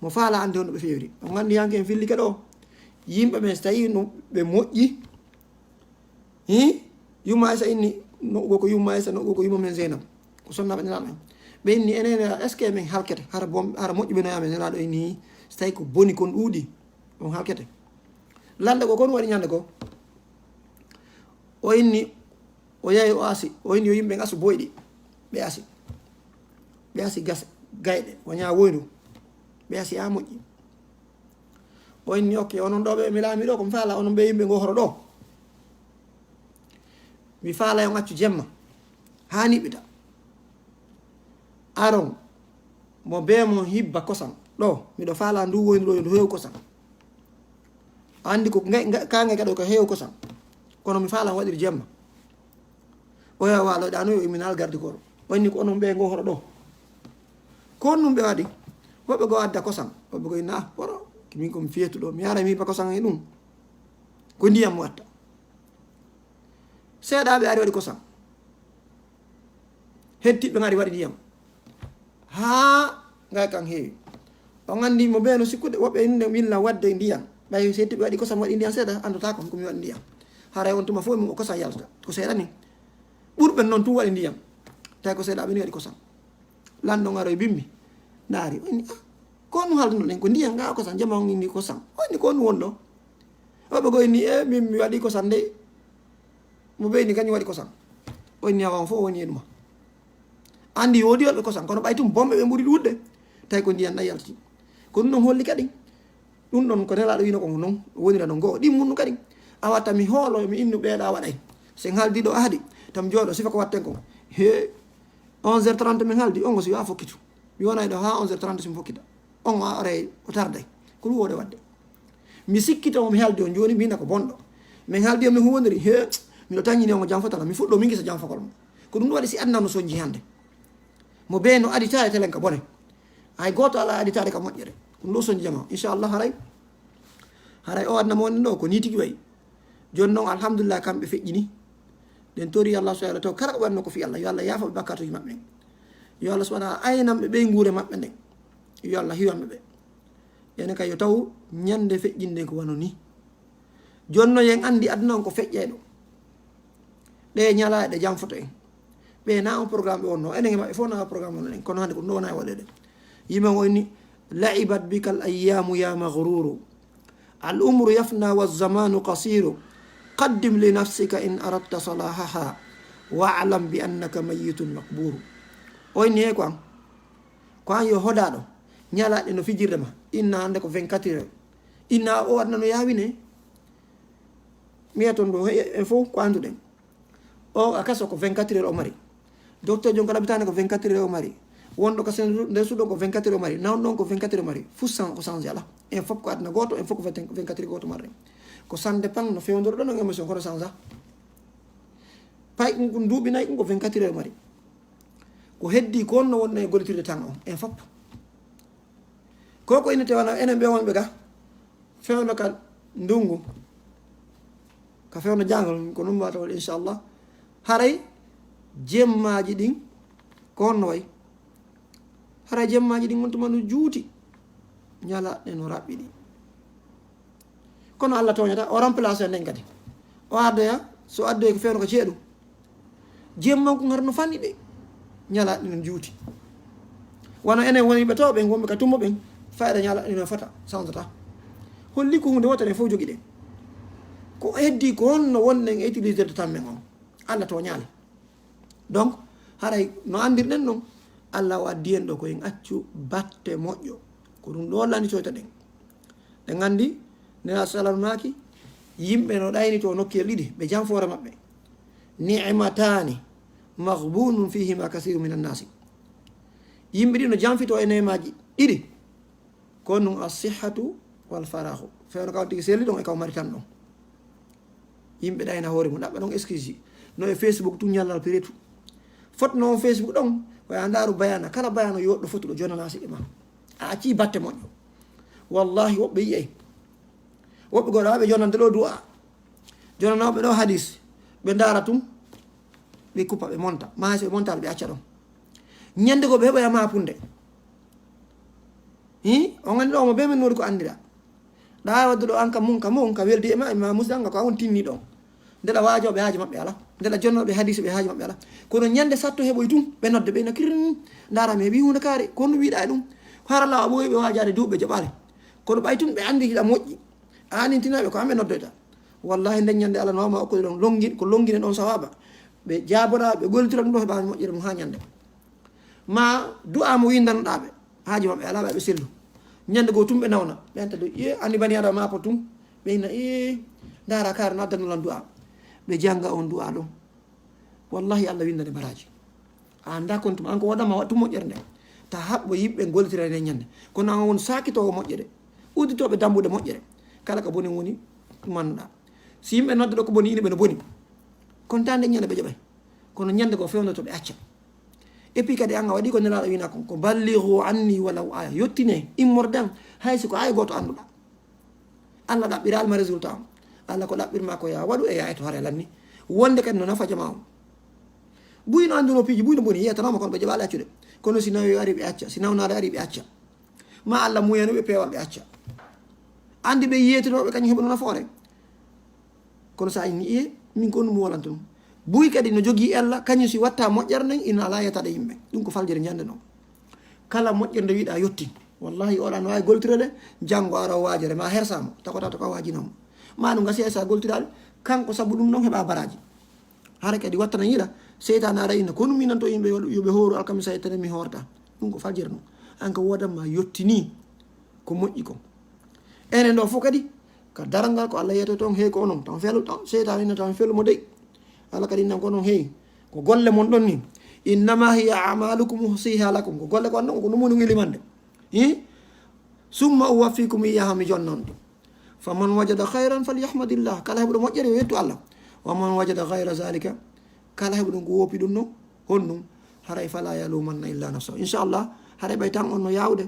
mo faala ande honɗo ɓe fewiri on gandi yanke en fillike ɗo yimɓe ɓen so tawi no ɓe moƴƴi yumma esa inni noɓugo ko yumma esa noɓugo ko yumma men zeynam ko sonnaɓe nenaɗo en ɓe inni enen est ce que min halkete hara moƴƴi ɓe noyame nenaɗo inni so tawi ko boni kon ɗuuɗi on halkete lande ko kon waɗi ñande ko o inni o yeeyi o asi o inni yo yimɓe asu boyɗi ɓe asi gase gayɗe woña woydu ɓe asi ha moƴƴi o inni ok onon ɗo ɓe mi laami ɗo komi faala onon ɓe yimɓe ngo horo ɗo mi faala yon accu jemma ha niɓɓita aron mo be mo hibba kosam ɗo miɗo faala ndu woydu ɗo ndu heew kosam andi ko kage kaɗo ko heew kosam kono mi faala waɗiri jemma o yo waloɗano yo iminal gardi koɗo o inni ko onon ɓe ngo horo ɗo ko on ɗum ɓe waɗi woɓɓe go adda kosam woɓɓe go inna horo min komi fiyetuɗo mi yara mi hibba kosam e ɗum ko ndiyam mo watta seeɗaɓe ari waɗi kosam hedtiɓe gari waɗi ndiyam ha gay kan heewi o gandi mo ɓe no sikkude woɓɓe inde willa wadde ndiyam ɓay so hedtiɓe waɗi kosam waɗi ndiyam seeɗa andata ko komi waɗi ndiyam haray on tuma fof min o kosam yalta ko seeɗa ni ɓurɓen noon tum waɗi ndiyam tawi ko seeɗaɓe ni waɗi kosam lanɗo garoye bimmi daari o inni ko nu halduno ɗen ko ndiyam ga kosam jama on inni kosam o inni ko nu won ɗo woɓɓe go inni min mi waɗi kosam nde mo ɓeyni kañum waɗi kosam o inni awan fof woni e ɗuma andi woodi woɓɓe kosam kono ɓay tum bomɓe ɓe ɓuuri ɗuɗde tawi ko ndiyam ɗan yaltati ko ɗum ɗon holli kadi ɗum ɗon ko nelaɗo wino kon noon wonira no goo ɗin munnu kadi a watta mi hoolo mi innu ɓeeɗa waɗay sen haaldiɗo haadi tam jooɗo sifa ko watten ko he 11h30 min haaldi on o si wiya fokkitu mi wonay ɗo ha 11h30 somi fokkita on a aray o tarday ko ɗum woɗe wadde mi sikkita omi haaldi on joni mbina ko bonɗo min haaldi o min huwodiri he miɗo tañini on o jam fotala mi fuɗɗo min gisa jam fakol mo ko ɗum ɗum waɗi si adna no soñji hande mo be no adita e telen ka bone hay goto ala aditade ka moƴƴere ɗum ɗo soñji jama inchallah haray o adna mo wonɗen ɗo ko ni tigui wayi joni noon alhamdulillah kamɓe feƴƴini den tori Allah subhanahu wa ta'ala kala ko wadno ko fi Allah yo Allah yaafa bakkatuji mabɓe yo Allah subhanahu wa ta'ala aynam ɓe guure mabɓe nden yo Allah hiwanɓe ɓe ene kay yo taw ñande feƴƴinde ko wano ni jonno yen andi aduna on ko feƴƴeɗo ɗe ñalaɗe jam foto en ɓe na on programme ɓe wonno enen e maɓɓe fof na programme wonno en kono hande ko ɗum ɗo wona e waɗede yimɓe woni laibat bika al ayyamu ya maghruru al umru yafna wa zamanu qasiru qaddim li nafsika in aradta salahaha waalam bi annaka mayitun maqburu o inni he ko an yo hoɗaɗo ñalaɗe no fijirde ma inna hande ko 24 heures inna o waɗna no yawine miya toon ɗo en fof ko anduɗen o a kaso ko 24 heures o mari docteur jon ko labitane ko 24 heures o mari wonɗo ka nder suuɗo ko 24 heures o mari nawon ɗon ko 24 heures o mari fuu ko changé ala en fof ko aduna goto en fof ko 24 heures goto marɗen ko ça dépend no fewdoro ɗon on émission kono changea pay ɗum duuɓi nayyi ɗum ko 24 heures o mari ko heddi ko onno wonno e gollitirde tan on en fof koko innete wona enen ɓe wonɓe ga fewno ka ndungu ka fewno jangal ko ɗum wata waɗi inchallah haray jemmaji ɗin ko honno way haray jemmaji ɗin on tuma no juuti ñalaɗe no raɓɓiɗi kono Allah toñata o remplace nden kadi o addoya so addoy ko fewno ko ceeɗu jemman ko garno fanni ɗe ñalaɗe no juuti wono enen woni ɓe to ɓen wonɓe ka tummo ɓen fayda ñalaɗe no fota sawdata holli ko hunde wotane fof jogui ɗen ko heddi ko honno wonɗen e utilisé de tan men on Allah to ñaali donc haray no andirɗen ɗon Allah o addi en ɗo ko en accu batte moƴƴo ko ɗum ɗo lani coyta ɗen ɗe gandi nena salamaki yimɓe no ɗayni to nokkiyel ɗiɗi ɓe janfore maɓɓe ni'matani maghbunun fihima kasiru min annasi yimɓe ɗi no janfito e nemaji ɗiɗi ko ɗum assihatu wal farahu fewno kaw tigi selli ɗon e kaw mari tan ɗon yimɓe ɗayna hoore mum ɗaɓɓa ɗon excuse no e Facebook tum ñallal piretu fotno on Facebook ɗon waya ndaru bayana kala bayano yoɗɗo fotuɗo jonana siɗe ma a acci batte moƴƴo wallahi woɓɓe yiyey woɓɓe goɗo waɓe jonande ɗo du'a jonanoɓe ɗo hadis ɓe ndara tum ɓe kuppa ɓe monta maasi ɓe montale ɓe acca ɗon ñande go ɓe heɓoya mapunde o gandi ɗo mo be min nori ko andira ɗa wadde ɗo an ka mum ka weldi e ma musidanga ko a on tinni ɗon ndeɗa wajoɓe haaji maɓɓe ala ndeɗa jonnoɓe hadise ɓe haaji maɓɓe ala kono ñande satto heɓoy tum ɓe nodde ɓe nakir darami heeɓi hunde kaari kono wiiɗa e ɗum harala a ɓooyi ɓe wajade duuɓe jaɓale kono ɓay tum ɓe andi hiɗa moƴƴi a anintinaɓe ko hamɓe noddoyta wallahi nden ñande Allah no wawma okkude ɗon longin ko longine ɗon sawaba ɓe jaboɗa ɓe gollitira ɗum ɗo heɓa moƴƴere mum ha ñande ma du'a mo windanoɗaɓe haaji maɓɓe ala ɓe sellu ñande goo tum ɓe nawna ɓe enta e andi bani adama mapo tum ɓe ina dara kaare no addanolan du'a ɓe janga on du'a ɗon wallahi Allah windane baraji a anda kon tum an ko waɗama wat tum moƴƴere nde ta haɓɓo yimɓe gollitira nde ñande kono an won sakitowo moƴƴere udditoɓe dambude moƴƴere kala ko boni woni mannuɗa si yimɓe nodde ɗo ko boni ine ɓe no boni kono ta nde ñande ɓe jaɓay kono ñande ko fewno to ɓe acca et puis kadi an a waɗi ko nelaɗo wina kon ko ballihu anni walaw aya yettine immorden haysi ko aya goto annduɗa Allah ɗaɓɓiralma résultat o Allah ko ɗaɓɓirma ko ya waɗu e ya eto hare lanni wonde kadi no nafa jama o buyino anduno piiji buyno boni yetanama kono ɓe jaɓali accude kono si nawi ari ɓe acca si nawnade ari ɓe acca ma Allah muyano ɓe pewal ɓe acca andi ɓe yiyetinoɓe kañum heɓano nafoore kono sa inni iye min ko ɗum wolanta ɗum buy kadi no jogui ella kañum si watta moƴƴere nden ina ala yetade yimɓe ɗum ko faljere ñande noon kala moƴƴere nde wiɗa yetti wallahi oɗa no wawi goltirede janggo ara o wajere ma hersama takota to ka wajinamo ma ɗum gasi sa goltiraɗe kanko saabu ɗum noon heɓa baraji hara kadi wattana yiiɗa seytane ara inna kono minanto yimɓe yoɓe hooru alkamisa ettene mi horta ɗum ko faljere noon an ka wodanma yettini ko moƴƴi ko enen ɗo fof kadi ka darangal ko Allah yeto toon hey ko onon tan felu tan seytane inna tan felu mo dey Allah kadi innan ko noon hey ko golle mon ɗon ni innama hiya amalukum uhsiha lakum ko golle kon ɗon ko ɗum woni ngilimande summa uwaffikum iyaha mi jonnonɗe faman wajada hayran falyahmadillah kala heɓuɗo moƴƴere yo yettu Allah waman wajada hayra zalika kala heɓuɗo ko woppi ɗum no honɗum haray fala yalumanna illa nafsa inchallah haray ɓay tan on no yawde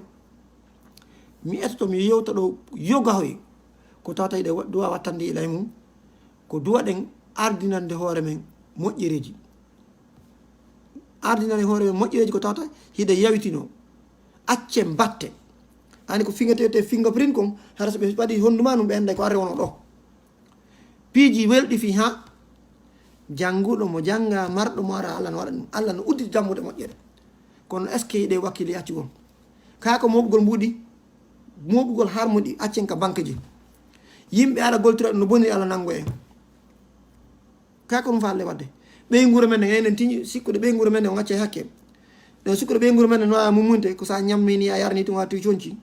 mi ettoto mi yewta ɗo yogahoy ko tawata yiɗe duwa wattande ilay mum ko duwa ɗen ardinande hoore men moƴƴereji ardinande hoore men moƴƴereji ko tawata hiɗe yawitino acce batte ani ko fingatete fingerprint kon hara so ɓe waɗi honduma num ɓe enda ko arre wono ɗo piiji welɗi fi ha jannguɗo mo janga marɗo mo ara Allah no waɗa ɗum Allah no udditi dammude moƴƴere kono est ce que yiɗe wakkili accugol kaka moɓugol mbuɗi moɓugol harmuɗi accen ka banque ji yimɓe ara goltira ɗum no boni Allah nango en kaka ɗum falle wadde ɓey guuro men ne enen tiñi sikkude ɓey guuro men ne o gacce hakke ɗo sikkude ɓey guuro men ne no wawa mumunte ko sa ñammini a yarani tun ha tuy conci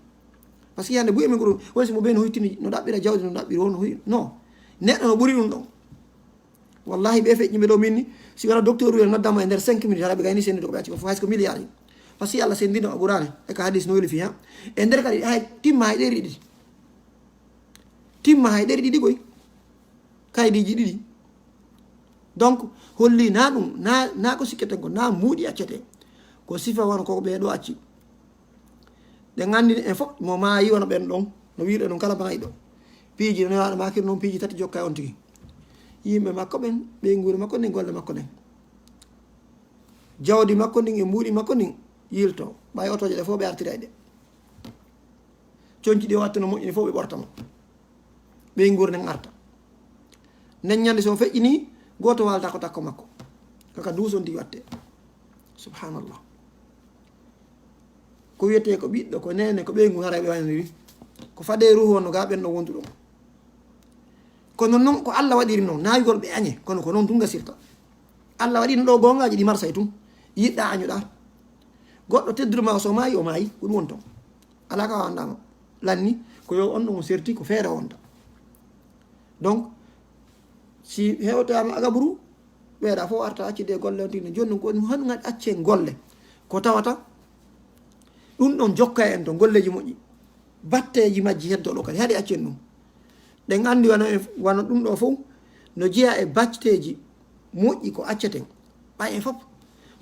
par ce que yande ɓuyi men guuro woni simo ɓen no hoytini no ɗaɓɓira jawdi no ɗaɓɓiri won hoy non neɗɗo no ɓuuri ɗum ɗon wallahi ɓe feƴƴiɓe ɗo minni si wona docteur uyel noddama e nder 5 minutes hara ɓe gayni sennide ko ɓe acci ko fof hayso ko milliard ji par ce que Allah sendino a ɓurani e ko hadis no weli fi ha e nder kadi hay timma hay ɗeri ɗiɗi timma hay ɗeri ɗiɗi koy kaydiji ɗiɗi donc holli na ɗum na ko sikketen ko na muuɗi accete ko sifa wona koko ɓe ɗo acci ɗe gandini en fof mo maayi wona ɓen ɗon no wiɗo ɗum kala maayi ɗo piiji no waɗa makir noon piiji tati jokka on tigui yimɓe makko ɓen ɓe nguuri makko ndin golle makko nden jawdi makko ndin e mbuuɗi makko ndin yilto ɓay otoje ɗe fof ɓe artira e ɗe coñci ɗi o watta no moƴƴini fof ɓe ɓortamo ɓe nguuri nden arta nden ñande so feƴƴini goto walta ko takko makko kaka duusonti watte subhanallah ko wiyete ko ɓiɗɗo ko nene ko ɓeygu hara ɓe wayniri ko faɗe ruhu on no ga ɓen no wondu ɗum kono noon ko Allah waɗiri noon nawigol ɓe añe kono ko noon tun gasirta Allah waɗino ɗo gongaji ɗi marsay tun yiɗɗa añuɗa goɗɗo teddurma so maayi o maayi ko ɗum won ton ala ka wandama lanni ko yo on ɗon o serti ko feere wonta donc si hewtama agabru ɓeeɗa fof arta accide golle on tine joni noon ko hono gadi acce golle ko tawata ɗum ɗon jokka en to golleji moƴƴi batteji majji heddoɗo kadi haɗi accen ɗum ɗen andi wano ɗum ɗo fof no jeeya e bacteji moƴƴi ko acceten ɓay en fof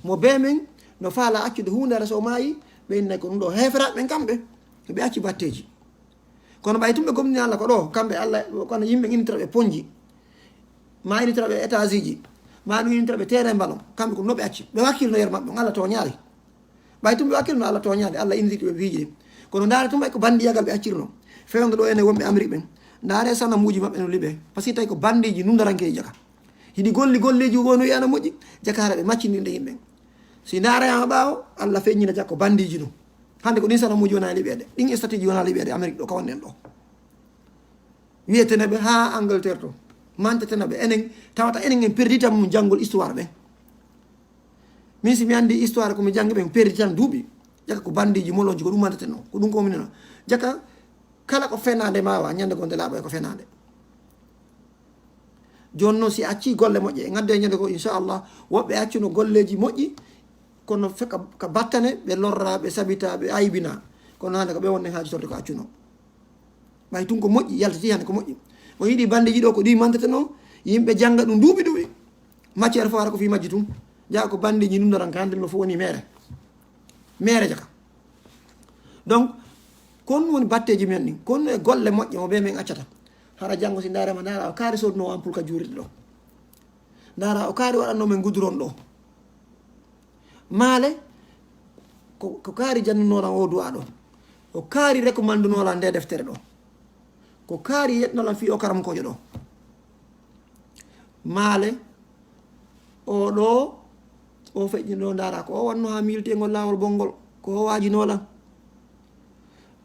mo be men no faala accude hundere so maayi ɓe innayi ko ɗum ɗo heferaɓe ɓen kamɓe ɓe acci batteji kono ɓay tumɓe gomni Allah ko ɗo kamɓe Allah kono yimɓe initira ɓe ponji ma initira ɓe étage ji ma ɗum initira ɓe terrain ballon kamɓe ko noɓe acci ɓe wakkilno yer maɓɓe Allah toñaali ɓay tumɓe wakkilno Allah toñaali Allah inditi ɓe fiiji ɗi kono ndaare tumɓay ko bandiyagal ɓe accirno fewde ɗo ene wonɓe Amérique ɓen ndaare sanamuji maɓɓe no liɓe par ce que tawi ko bandiji nundarankeji jaka hiɗi golleji wono wiyana moƴƴi jakara ɓe maccininde yimɓe si ndaarayama ɓaawo Allah feññina jakko bandiji ɗum hande ko ɗin sanamuji wona liɓeɗe ɗin statiji wona liɓeɗe Amérique ɗo kawanɗen ɗo wiyeteneɓe ha Angleterre to mantetenaɓe enen tawata enen en perdi tan mum janngol histoire ɓen min si mi andi histoire komi janggi ɓen perdi tan duuɓi jaka ko bandiji molonji ko ɗum manteteno ko ɗum komineno jaka kala ko fenade mawa ñande gonde laaɓa e ko fenade joni noon si acci golle moƴƴe e gadde ñande ko inchallah woɓɓe accuno golleji moƴƴi kono feka ka battane ɓe lorra ɓe sabita ɓe aybina kono hande ko ɓe wonne haaji torde ko accuno ɓay tun ko moƴƴi yaltati hande ko moƴƴi o yiiɗi bandiji ɗo ko ɗi manteteno yimɓe jangga ɗum duuɓi ɗuɓi matiére fo ara ko fi majji tun jaa ko bandiji nundaranka hande no fo woni mere jaka donc kon woni batteji men ɗin kono e golle moƴƴe mo ɓe men accata hara janggo si darema dara o kaari sodno ampul ka juuride ɗo dara o kaari waɗanno men guduron ɗo maale ko kaari jannunolan o duwa ɗo o kaari recommandenolan nde deftere ɗo ko kaari yeɗnolan fi o karam koƴo ɗo maale o ɗo o feƴƴino dara ko o wanno ha miltegol lawol bolngol ko o wajinolan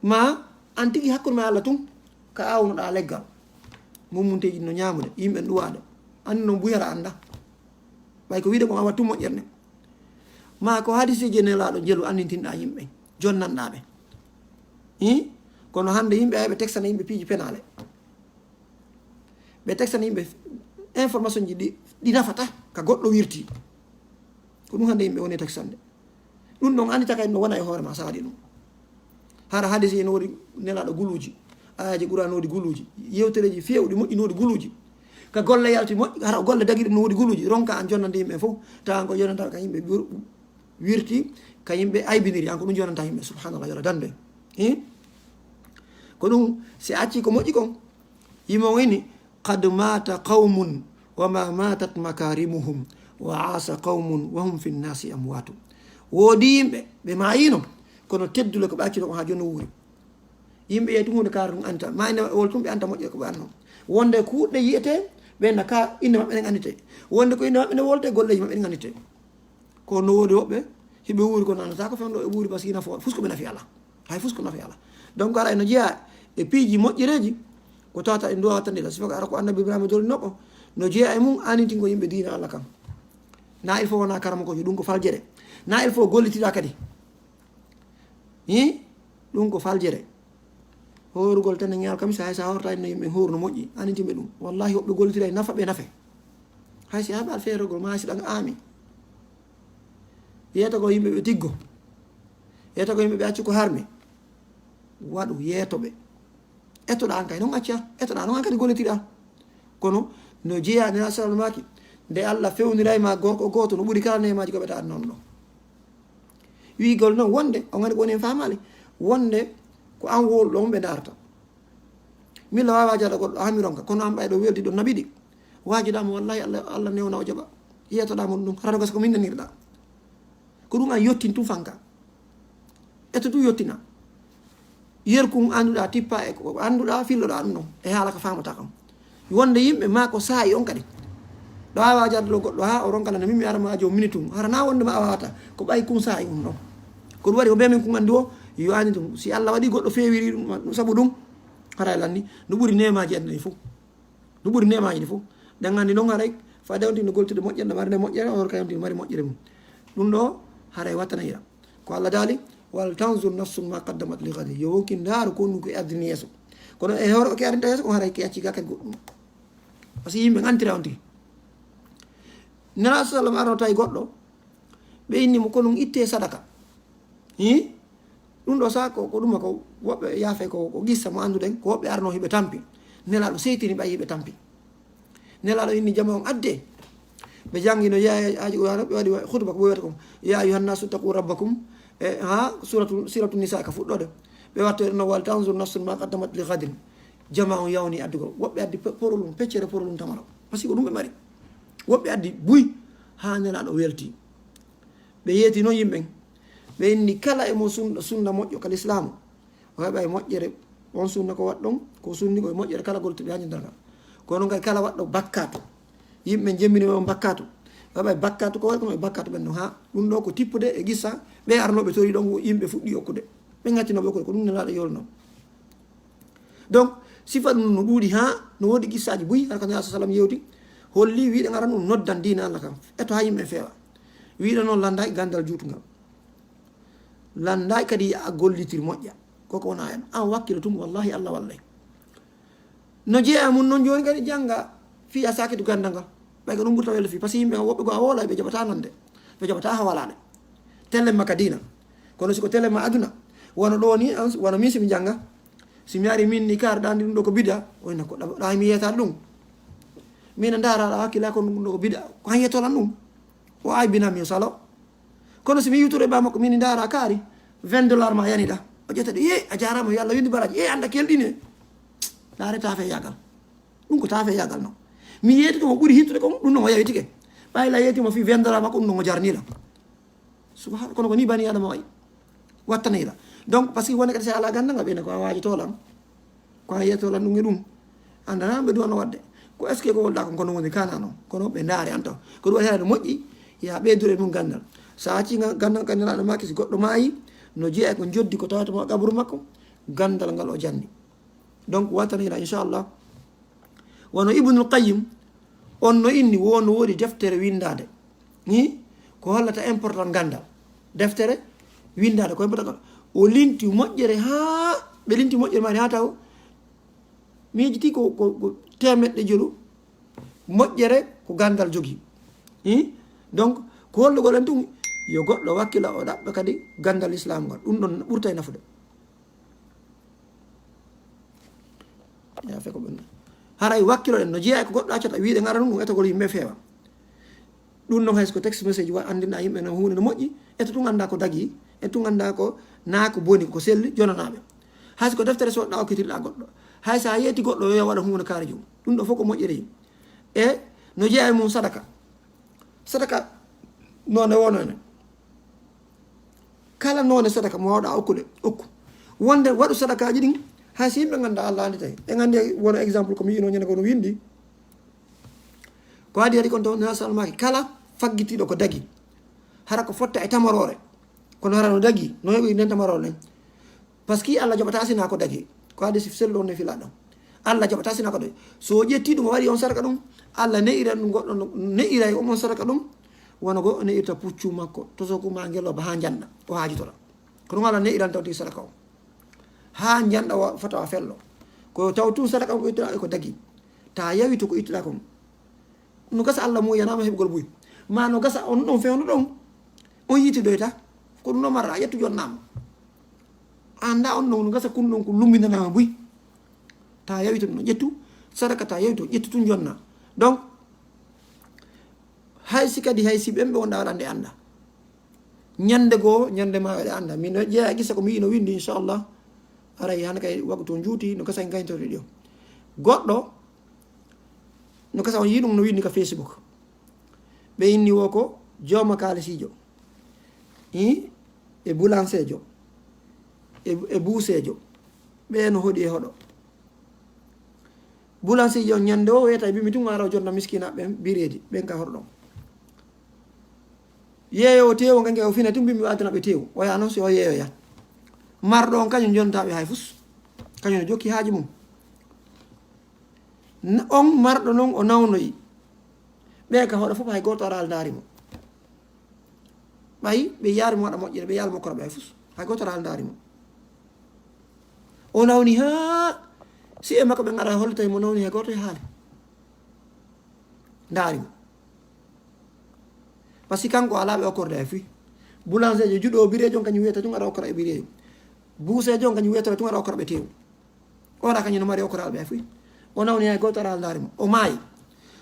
ma an tigui hakkude ma Allah tun ka awnoɗa leggal mummunteji no ñamude yimɓe ɗuwaɗe andi noon buyara anda ɓay ko wiide ko a wattu moƴƴerne ma ko hadisiji nelaɗo jelu andintinɗa yimɓe jonnanɗaɓe kono hande yimɓe ay ɓe textana yimɓe piiji penale ɓe textana yimɓe information ji ɗi nafata ka goɗɗo wirti ko ɗum hande yimɓe woni textande ɗum ɗon andi taka en no wona e hoore ma sa waɗi ɗum hara hadisi no waɗi nelaɗo guluji ayaji ɓura no waɗi guluji yewtereji fewɗi moƴƴi no waɗi guluji ka golle yalti moƴƴi hara golle daguiɗi no waɗi guluji ronka an jonnande yimɓe fof tawan ko jonnanta ka yimɓe wirti ka yimɓe aybiniri an ko ɗum jonnanta yimɓe subhanallah yora dande ko ɗum si acci ko moƴƴi kon yimo wini qad mata qawmun wama matat makarimuhum wa asa qawmun wahum fi nnasi amwatu woodi yimɓe ɓe mayino kono teddule ko ɓe accino ko ha joni wuuri yimɓe yeyi tum hunde kaara ɗum anta ma ine wol tum ɓe anta moƴƴe ko ɓe anno wonde kuuɗɗe yiyete ɓenna ka inde maɓɓe ɗen andite wonde ko inde maɓɓe ne wolte golleji maɓɓe ɗen andite ko no woodi woɓɓe hiɓe wuuri ko nannata ko fewno e wuuri par ce que nafo fusko ɓe nafi ala hay fusko nafi ala donc ara eno jeeya e piiji moƴƴireji ko tawata e duwa wattandila sifo ko ara ko annabi ibrahima jolni noɓo no jeeya e mum anintingo yimɓe diina Allah kam na il faut wona karama kojo ɗum ko faljere na il faut gollitira kadi ɗum ko faljere horugol tan e ñaal kam sa hay sa horta no yimɓe horuno moƴƴi anintimɓe ɗum wallahi woɓɓe gollitira e nafa ɓe nafe hay si haɓal feerogol ma si ɗan aami yeeta ko yimɓe ɓe tiggo yeeta ko yimɓe ɓe acci ko harmi waɗu yeetoɓe ettoɗa an kay noon acca ettoɗa noon an kadi gollitira kono no jeeya nena salal maki nde Allah fewnira ma gorko goto no ɓuuri kala nemaji koɓe taat noon ɗo wigol noon wonde o gandi ko woni en famali wonde ko an woluɗo ɓe darta milla wawa jada goɗɗo hamironka kono an ɓayɗo weldi ɗo naɓiɗi waajiɗama wallahi allah newna o jaɓa yeytoɗama ɗum hara gasa ko min nanirɗa ko ɗum an yettin tum fanka etto ɗum yettina yerkum annduɗa tippa e ko annduɗa filloɗa ɗum ɗon e haala ko famata kam wonde yimɓe ma ko saayi on kadi ɗo awa jarde ɗo goɗɗo ha o ronkalane min mi arama jo minute um hara na wonde ma a wawata ko ɓay kum saayi ɗum ɗon ko ɗum waɗi ko mbiyamin kum andi o yo andi ɗum si allah waɗi goɗɗo fewiri ɗum saabu ɗum hara lanni no ɓuuri nemaji aduna ɗi fof no ɓuuri nemaji ɗi fof ɗen andi noon haray fade on tino goltude moƴƴere marde moƴƴere or kayam tino mari moƴƴere mum ɗum ɗo haray wattanayira ko allah daali wal tanzur nafsum ma qaddamat li gadi yo wonki ndaaru ko ɗum ko ardini yeeso kono e hoore ko ardinta yeeso ko haray ke acci ga kadi goɗɗum par ce que yimɓe gantira on tigi nana sallam arno tawi goɗɗo ɓe innimo ko ɗum itte sadaka ɗum ɗo sa ko ɗuma ko woɓɓe yaafe ko gissa mo annduɗen ko woɓɓe arno hiɓe tampi nelaɗo seytini ɓay hiɓe tampi nelaɗo inni jama on adde ɓe janggino aji ɓe waɗi hutba ko ɓoywata kom ya ayuhannasu taqu rabbakum e ha suratu nisa ka fuɗɗode ɓe watta no wal tanzur nafsun ma qaddamat li gadin jama on yawni addugo woɓɓe addi porolum peccere porolum tamaro par ce que ko ɗum ɓe mari woɓɓe addi buy ha nelaɗo welti ɓe yeeti noon yimɓen ɓe inni kala emo sunna moƴƴo kal islamu o heɓa e moƴƴere on sunna ko waɗɗon ko sunni ko e moƴƴere kala goltuɓe hañidargal kono kadi kala waɗɗo bakkatu yimɓe jemmini on bakkatu heɓa e bakkatu ko waɗi kono e bakkatu ɓen ɗon ha ɗum ɗo ko tippude e gissa ɓe arnoɓe tori ɗon yimɓe fuɗɗi okkude ɓe gaccinoɓe okkude ko ɗum nelaɗo yolno donc sifa ɗum no ɗuuɗi ha no woodi gissaji buy hara ko nela sa sallam yewti holli wiɗe gara ɗum noddan dina allah kam eto ha yimɓe feewa wiɗe noon landa e gandal juutugal landa kadi a gollitir moƴƴa koko wona hen an wakkilo tum wallahi allah wallay no jeeya mum noon joni kadi jangga fiya sakitu gandal ngal ɓay ko ɗum ɓurta welde fi par ce que yimɓe woɓɓe go a woolay ɓe jaɓata nande ɓe jaɓata hawalaɗe telle makka dina kono siko telle ma aduna wono ɗo ni wono min somi jangga somi ari min ni karɗandi ɗum ɗo ko bida oyna ko ɗa mi yeyata ɗum min daraɗa hakkilla ko ɗum ɗo ko bida ko han yettolan ɗum o aybinami yo salo kono somi yiwtoro e ba makko min dara kaari 20 $ ma yaniɗa o ƴettade ye a jarama yo allah windi baraji anda kelɗine laare tafe yagal ɗum ko tafe yagal noon mi yeeti ɗum o ɓuuri hittude kom ɗum noon o yawi tike ɓayla yeetimo fi 20 $ makko ɗum noon o jarnila subhana kono ko ni bani adama wayi wattanayla donc par ce que wonde kadi sa ala gandagal ɓene ko a waajitolan ko a yeytolan ɗum e ɗum andana ɓe duwano wadde ko est ce que ko wolɗa ko kono woni kana noon kono ɓe ndaari an taw ko ɗum waɗi hade moƴƴi ya ɓeydure ɗum gandal sa acci gandal kadi nelaɗo makki si goɗɗo maayi no jeeya ko joddi ko tawatamo qabru makko gandal ngal o janni donc wattanayla inchallah wono ibnul qayyim on no inni wono woodi deftere windade ni ko hollata important gandal deftere windade ko important o linti moƴƴere ha ɓe linti moƴƴere mari ha taw miijiti ko temeɗɗe jelu moƴƴere ko gandal jogui donc ko hollugol en tum yo goɗɗo wakkila o ɗaɓɓa kadi gandal islam ngal ɗum ɗon ɓurta e nafude yafe ko ɓenna haray wakkilo ɗen no jeeya ko goɗɗo accata wiide gara ɗum etogol yimɓe feewa ɗum noon hayso ko texte message wa andina yimɓe no hunde no moƴƴi eto tun anda ko dagui e tun anda ko naa ko boni ko selli jonanaɓe hayso ko deftere soɗɗa okkitirɗa goɗɗo hay sa yeeti goɗɗo yo waɗa hunde kaari jum ɗum ɗo fof ko moƴƴere yim e no jeeya e mum sadaka none wonone kala none sadaka mo wawɗa okkude okku wonde waɗu sadakaji ɗin hay so yimɓe ganda allah andi tawi ɓe gandi wono exemple komi yino ñande kono windi ko adi adi kon taw nasalmaki kala faggitiɗo ko dagui hara ko fotta e tamarore kono hara no dagui no heɓi nden tamarore nden par ce que allah jaɓata sina ko dagui ko adi si sello on ne fila ɗon allah jaɓata sina ko dagui so ƴetti ɗum o waɗi on sadaka ɗum allah neira ɗum goɗɗo neira e omon sadaka ɗum wono go neirta puccu makko to sokuma ngeloba ha janɗa o haajitora ko ɗum allah neiran tawti sadaka o ha janɗa fotawa fello ko taw tun sadaka ko ittuɗa ko dagui ta yawi to ko ittuɗa kom no gasa allah muyanama heɓgol buy ma no gasa on ɗon fewno ɗon on yitidoyta ko ɗum ɗo marra ƴettu jonnama anda on ɗon no gasa kun ɗon ko lumbinanama buy ta yawi to no ƴettu sadaka ta yawi to ƴettu tun jonna donc haysi kadi haysi ɓen ɓe wonɗa waɗande anda ñande goo ñande ma waɗe anda min ƴeeya gissa ko mi yino windi inchallah aray hande kay waktu juuti no gasa en gayntori ɗo goɗɗo no kasa on yi ɗum no winni ka Facebook ɓe inni wo ko jooma kalisijo e boulanger e buusejo ɓe no hoɗi e hoɗo boulanger on ñande o wiyata mbimi tun ara jonna miskinaɓe ɓen bireedi ɓen ka hoɗo ɗon yeeyo tewo gange o fina tun mbimi waddanaɓe tew o yaha noon si o yeeyoya marɗo on kañum jontaɓe hay fus kañum no jokki haaji mum on marɗo noon o nawnoyi ɓe ka hoɗo fof hay goto aral daarimo ɓayi ɓe yaarimo waɗa moƴƴere ɓe yaala mokkora ɓe hay fus hay goto aral daarimo o nawni ha si e makko ɓe gara hollitay mo nawni hay goto e haali daarimo par ce que kanko alaɓe okkorde hay fuy boulanger jo juɗo o birejo on kañum wiyata tun aɗa okkora e birejo buusejo on kañum wiyata tun aɗa okkora ɓe tew oɗa kañum no mari okkoraɓe hay fuy o nawni hay goto aral daarimo o maayi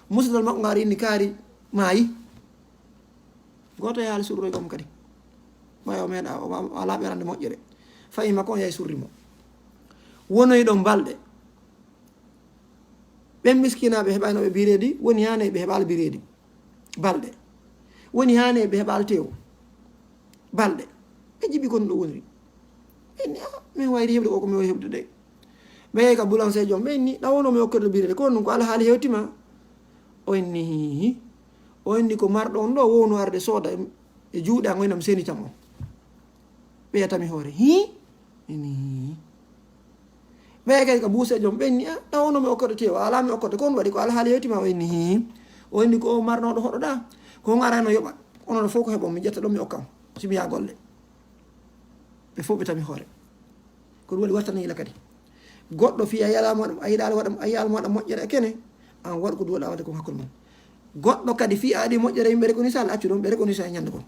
musidal makko ngari inni kaari maayi goto e haali surroy kom kadi ɓay o meeɗa ala ɓerande moƴƴere fayi makko on yahi surrimo wonoyi ɗon balɗe ɓen miskinaɓe heɓaynoɓe biredi woni hane ɓe heɓal biredi balɗe woni hane ɓe heɓal tew balɗe ɓe jiɓi kono ɗo woniri ɓenni min wayri heɓde ko komi wawi heɓde ɗe ɓe yehi ka boulanger joom ɓe inni ɗawono mi hokkirde biredi kono ɗum ko ala haali hewtima o inni ko marɗo on ɗo wowno arde sooda e juuɗe an oynam senitam o ɓeyatami hoore ini ɓeye kadi ko buuse joom ɓenni ɗawono mi okkorde tew ala mi okkorde kon waɗi ko ala haali hewtima o inni ko o marnoɗo hoɗoɗa ko on arano yoɓa onoɗo fof ko heɓon mi ƴetta ɗon mi okkam simi ya golle ɓe fof ɓe tami hoore ko ɗum waɗi wattana hila kadi goɗɗo fi a yalama waɗa a yiɗali waɗa a yiyalma waɗa moƴƴere kene an waɗ ko duwaɗa wadde ko hakkude mum goɗɗo kadi fi a aɗi moƴƴere yimɓe rekoni sali accu ɗum ɓe rekoni sa e ñande kon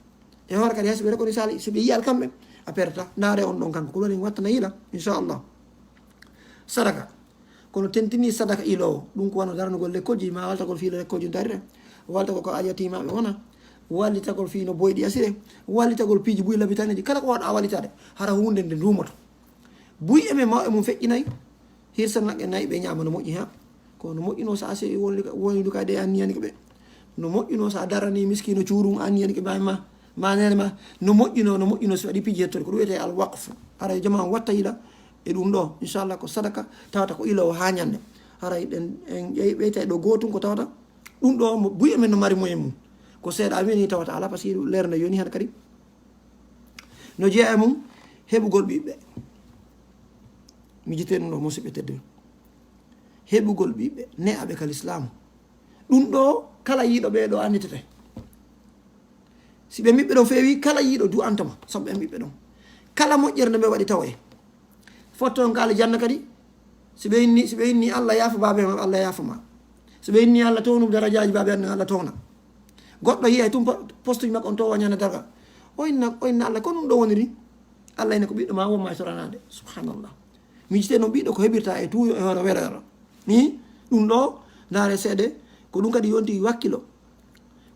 e hoore kadi hayso ɓe rekoni sali soɓe yiyal kamɓe a perdata ndaare on ɗon kanko ko ɗum waɗi wattana hila inchallah sadaka kono tentini sadaka ilowo ɗum ko wano daranogol lekkoji ma waltagol fiilo lekkoji darire waltagol ko aliyatimaɓe wona wallitagol fiino boyɗi asire wallitagol piiji buy labitaneji kala ko waɗa a wallitade hara hunde nde ndumoto buy emen mawɓe mum feƴƴinayi hirsan nagge nayyi ɓe ñama no moƴƴi ha kono no moƴƴino sa ase woni duka de anniyani ko ɓe no moƴƴino sa darani miskino cuurum anniyani ko ɓayma manene ma no moƴƴino so waɗi piiji hettode ko ɗum wiyete al waqf hara jama watta yiɗa e ɗum ɗo inchallah ko sadaka tawata ko ilowo ha ñande haray ɗen en ƴeewi ɓeyta ɗo gotum ko tawata ɗum ɗo buy emen no mari moyen mum ko seeɗa wini tawata ala par ce que lere nde yoni hen kadi no jeeya mum heɓugol ɓiɓɓe mi jite ɗum ɗo musidɓe tedduɓe heɓugol ɓiɓɓe ne aɓe kal islamu ɗum ɗo kala yiiɗo ɓeɗo anditete si ɓe miɓɓe ɗon feewi kala yiiɗo du antama saabu ɓen ɓiɓɓe ɗon kala moƴƴere nde ɓe waɗi tawaye fotton kaali janna kadi si ɓe inni Allah yaafa baabe ma Allah yaafama so ɓe inni Allah townu darajaji baabe an Allah towna goɗɗo yiyay tum poste ji makko on to wañana darga o inna Allah ko ɗum ɗo woniri Allah ine ko ɓiɗɗo ma wonma e soranade subhanallah mijite noon ɓiɗɗo ko heɓirta e tuuyo e hono werero ni ɗum ɗo ndaare seeɗe ko ɗum kadi yonti wakkilo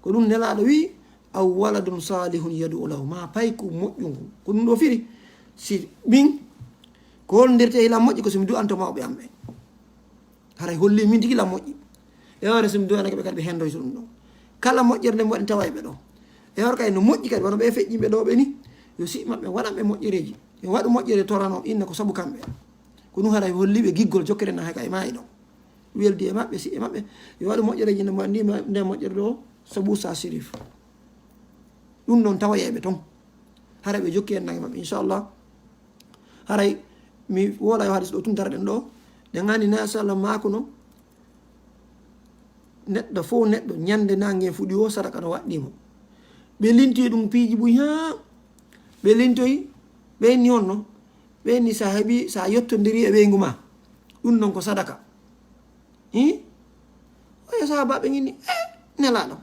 ko ɗum nelaɗo wi aw waladun salihun yadu lahu ma payko moƴƴungu ko ɗum ɗo firi si min ko holdirte hilam moƴƴi ko somi du'anto mawɓe am ɓe haray holli min tigi lam moƴƴi e hoore somi duwanake ɓe kadi ɓe hendoyto ɗum ɗo kala moƴƴere nde mi waɗi tawa e ɓe ɗo e hoore kadi no moƴƴi kadi wono ɓe feƴƴiɓe ɗo ɓe ni yo si maɓɓe waɗanɓe moƴƴereji yo waɗu moƴƴere torano inna ko saabu kamɓe ko ɗum haray holliɓe giggol jokkere na hay ka e maayi ɗo weldi e maɓɓe si e maɓɓe yo waɗu moƴƴereji nde andima nde moƴƴere ɗo saabu Oustaz Sérif ɗum noon tawayeɓe toon haray ɓe jokki hen nage maɓɓe inchallah haray mi wola yo haade so ɗo tum daraɗen ɗo ɗe gandi na inchallah makuno neɗɗo fof neɗɗo ñande nangue fuɗi o sadaka no waɗɗimo ɓe lintoyi ɗum piiji ɓuy ha ɓe lintoyi ɓe inni honno ɓe inni sa heeɓi sa yettodiri e ɓeygu ma ɗum noon ko sadaka oyo sahabaɓe inni nelaɗo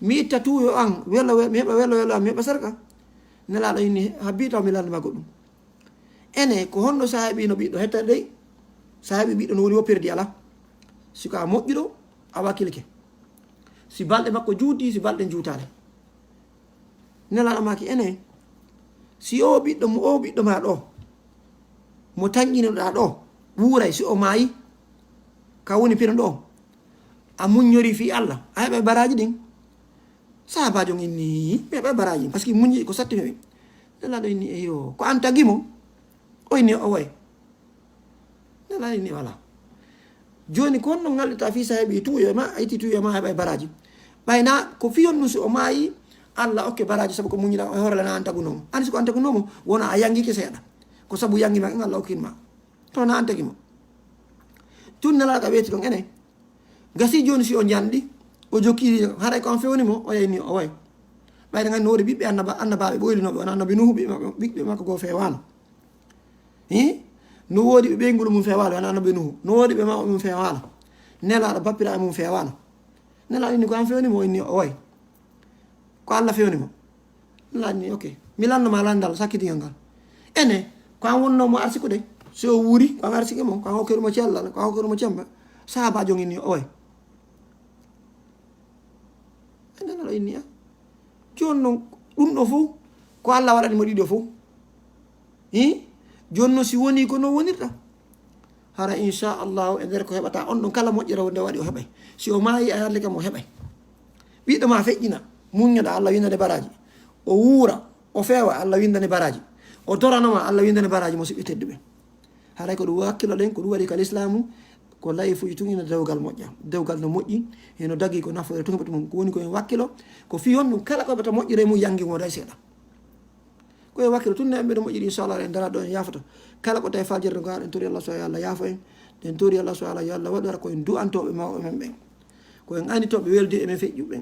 mi itta tuuyo an welo mi heɓa welo am mi heɓa sadaka nelaɗo inni habbi taw mi landema goɗɗum ene ko honno sa heeɓi no ɓiɗɗo hettade dey sa heeɓi ɓiɗɗo no woni woppirdi ala siko a moƴƴuɗo a wakkilke si balɗe makko juuti si balɗe juutade nelaɗo maki ene si o ɓiɗɗo ma ɗo mo tañƴinoɗa ɗo wuuray si o maayi ka woni pino ɗo a muññori fi Allah a heɓa baraji ɗin sahabajo inni ɓe heɓa baraji par ce que muñƴi ko satti meɓe nelaɗo inni eyo ko an tagimo o inni o way nelaɗo inni voilà joni ko wonno ngallita fi sa heeɓi tuyo ma a itti tuyo ma heɓa baraji ɓayna ko fiyon ɗum so o maayi Allah okke baraji saabu ko muñiɗa o horelana an tagunomo ani siko an tagunomo wona a yanguike seeɗa ko saabu yanguima en Allah okkinma to na an tagimo tun nelaɗo ka weeti ɗon enen gasi joni si o janɗi o jokkiri haray ko an fewnimo o yayni o way ɓayde gandi no wori ɓiɓɓe annabaɓe ɓoylinoɓe wona annabi nuhu ɓiɓɓe makko goo fewano no woodi ɓe ɓeygol mum fewalo wona annabi nuhu no woodi ɓe mawɓe mum fewalo nelaɗo bappira e mum fewano nelaɗo inni ko an fewnimo o inni o way ko Allah fewnimo nelaɗo inni ok mi lannoma landal sakkitingal ngal ene ko an wonnomo arsiko de so wuri ko an arsike mo ko an hokkirumo cellal ko an hokkirumo cemba sahabajo inni o way nelaɗo inni joni noon ɗum ɗo fof ko Allah waɗanimo ɗiɗo fof joni noon si woni ko no wonirta hara inchallahu e nder ko heɓata on ɗon kala moƴƴere nde waɗi o heɓay si o maayi a yarli kam o heɓay ɓiɗɗo ma feƴƴina muññoɗa Allah windane baraji o wuura o feewa Allah windane baraji o toranoma Allah windane baraji mo siɓɓi tedduɓe haray ko ɗum hakkilo ɗen ko ɗum waɗi kal islamu ko layi fuji tun ina dewgal moƴƴa dewgal no moƴƴi eno dagui ko nafoore tun heɓata mum ko woni koyen wakkilo ko fi on ɗum kala ko heɓata moƴƴire mum yangi mo day seeɗa koye wakkilo tun ne emɓe ɗo moƴƴiri inchallah en dara ɗo en yafata kala ko tawi fajirde ngo en tori Allah so Allah yaafo en en tori Allah so Allah yo Allah waɗora koyen du'antoɓe mawɓe men ɓen koyen anditoɓe weldi emen feƴƴuɓe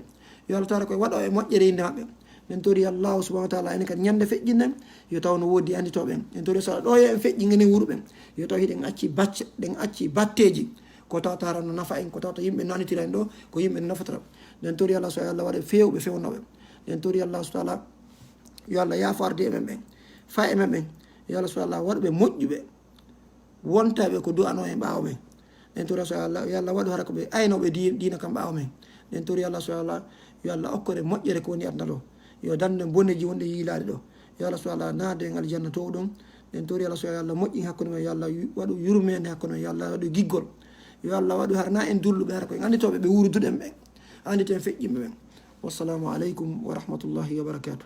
yo Allah tawata koye waɗo e moƴƴere inde maɓɓe en tori Allah subhanahu wa taala enen kadi ñande feƴƴinɗen yo taw no woodi anditoɓe en tori so ɗo yo en feƴƴi ngenen wuuruɓen yo taw hiɗen acci bacce ɗen acci batteji ko tawta hara no nafa en ko tawta yimɓe no anditira en ɗo ko yimɓe no nafatara en tori Allah so Allah waɗa fewɓe fewnoɓe en tori Allah so taala yo Allah yaafo arde emen ɓen fa emen ɓen yo Allah so Allah waɗɓe moƴƴuɓe wontaɓe ko du'ano en ɓaawo men en tori so Allah yo Allah waɗu hara koɓe aynoɓe diina kam ɓaawo men en tori Allah so Allah yo Allah okkore moƴƴere ko woni adna ɗo yo dande boneji wonɗe yiilade ɗo yo Allah so Allah naade en aljanna to ɗon en tori Allah so Allah moƴƴi hakkude men yo Allah waɗu yurmede hakkude men yo Allah waɗu giggol yo Allah waɗu harna en dulluɓe hara koye anditoɓe ɓe wurduɗen ɓen anditen feƴƴimɓe ɓen wassalamu aleykum wa rahmatullahi wa barakatuh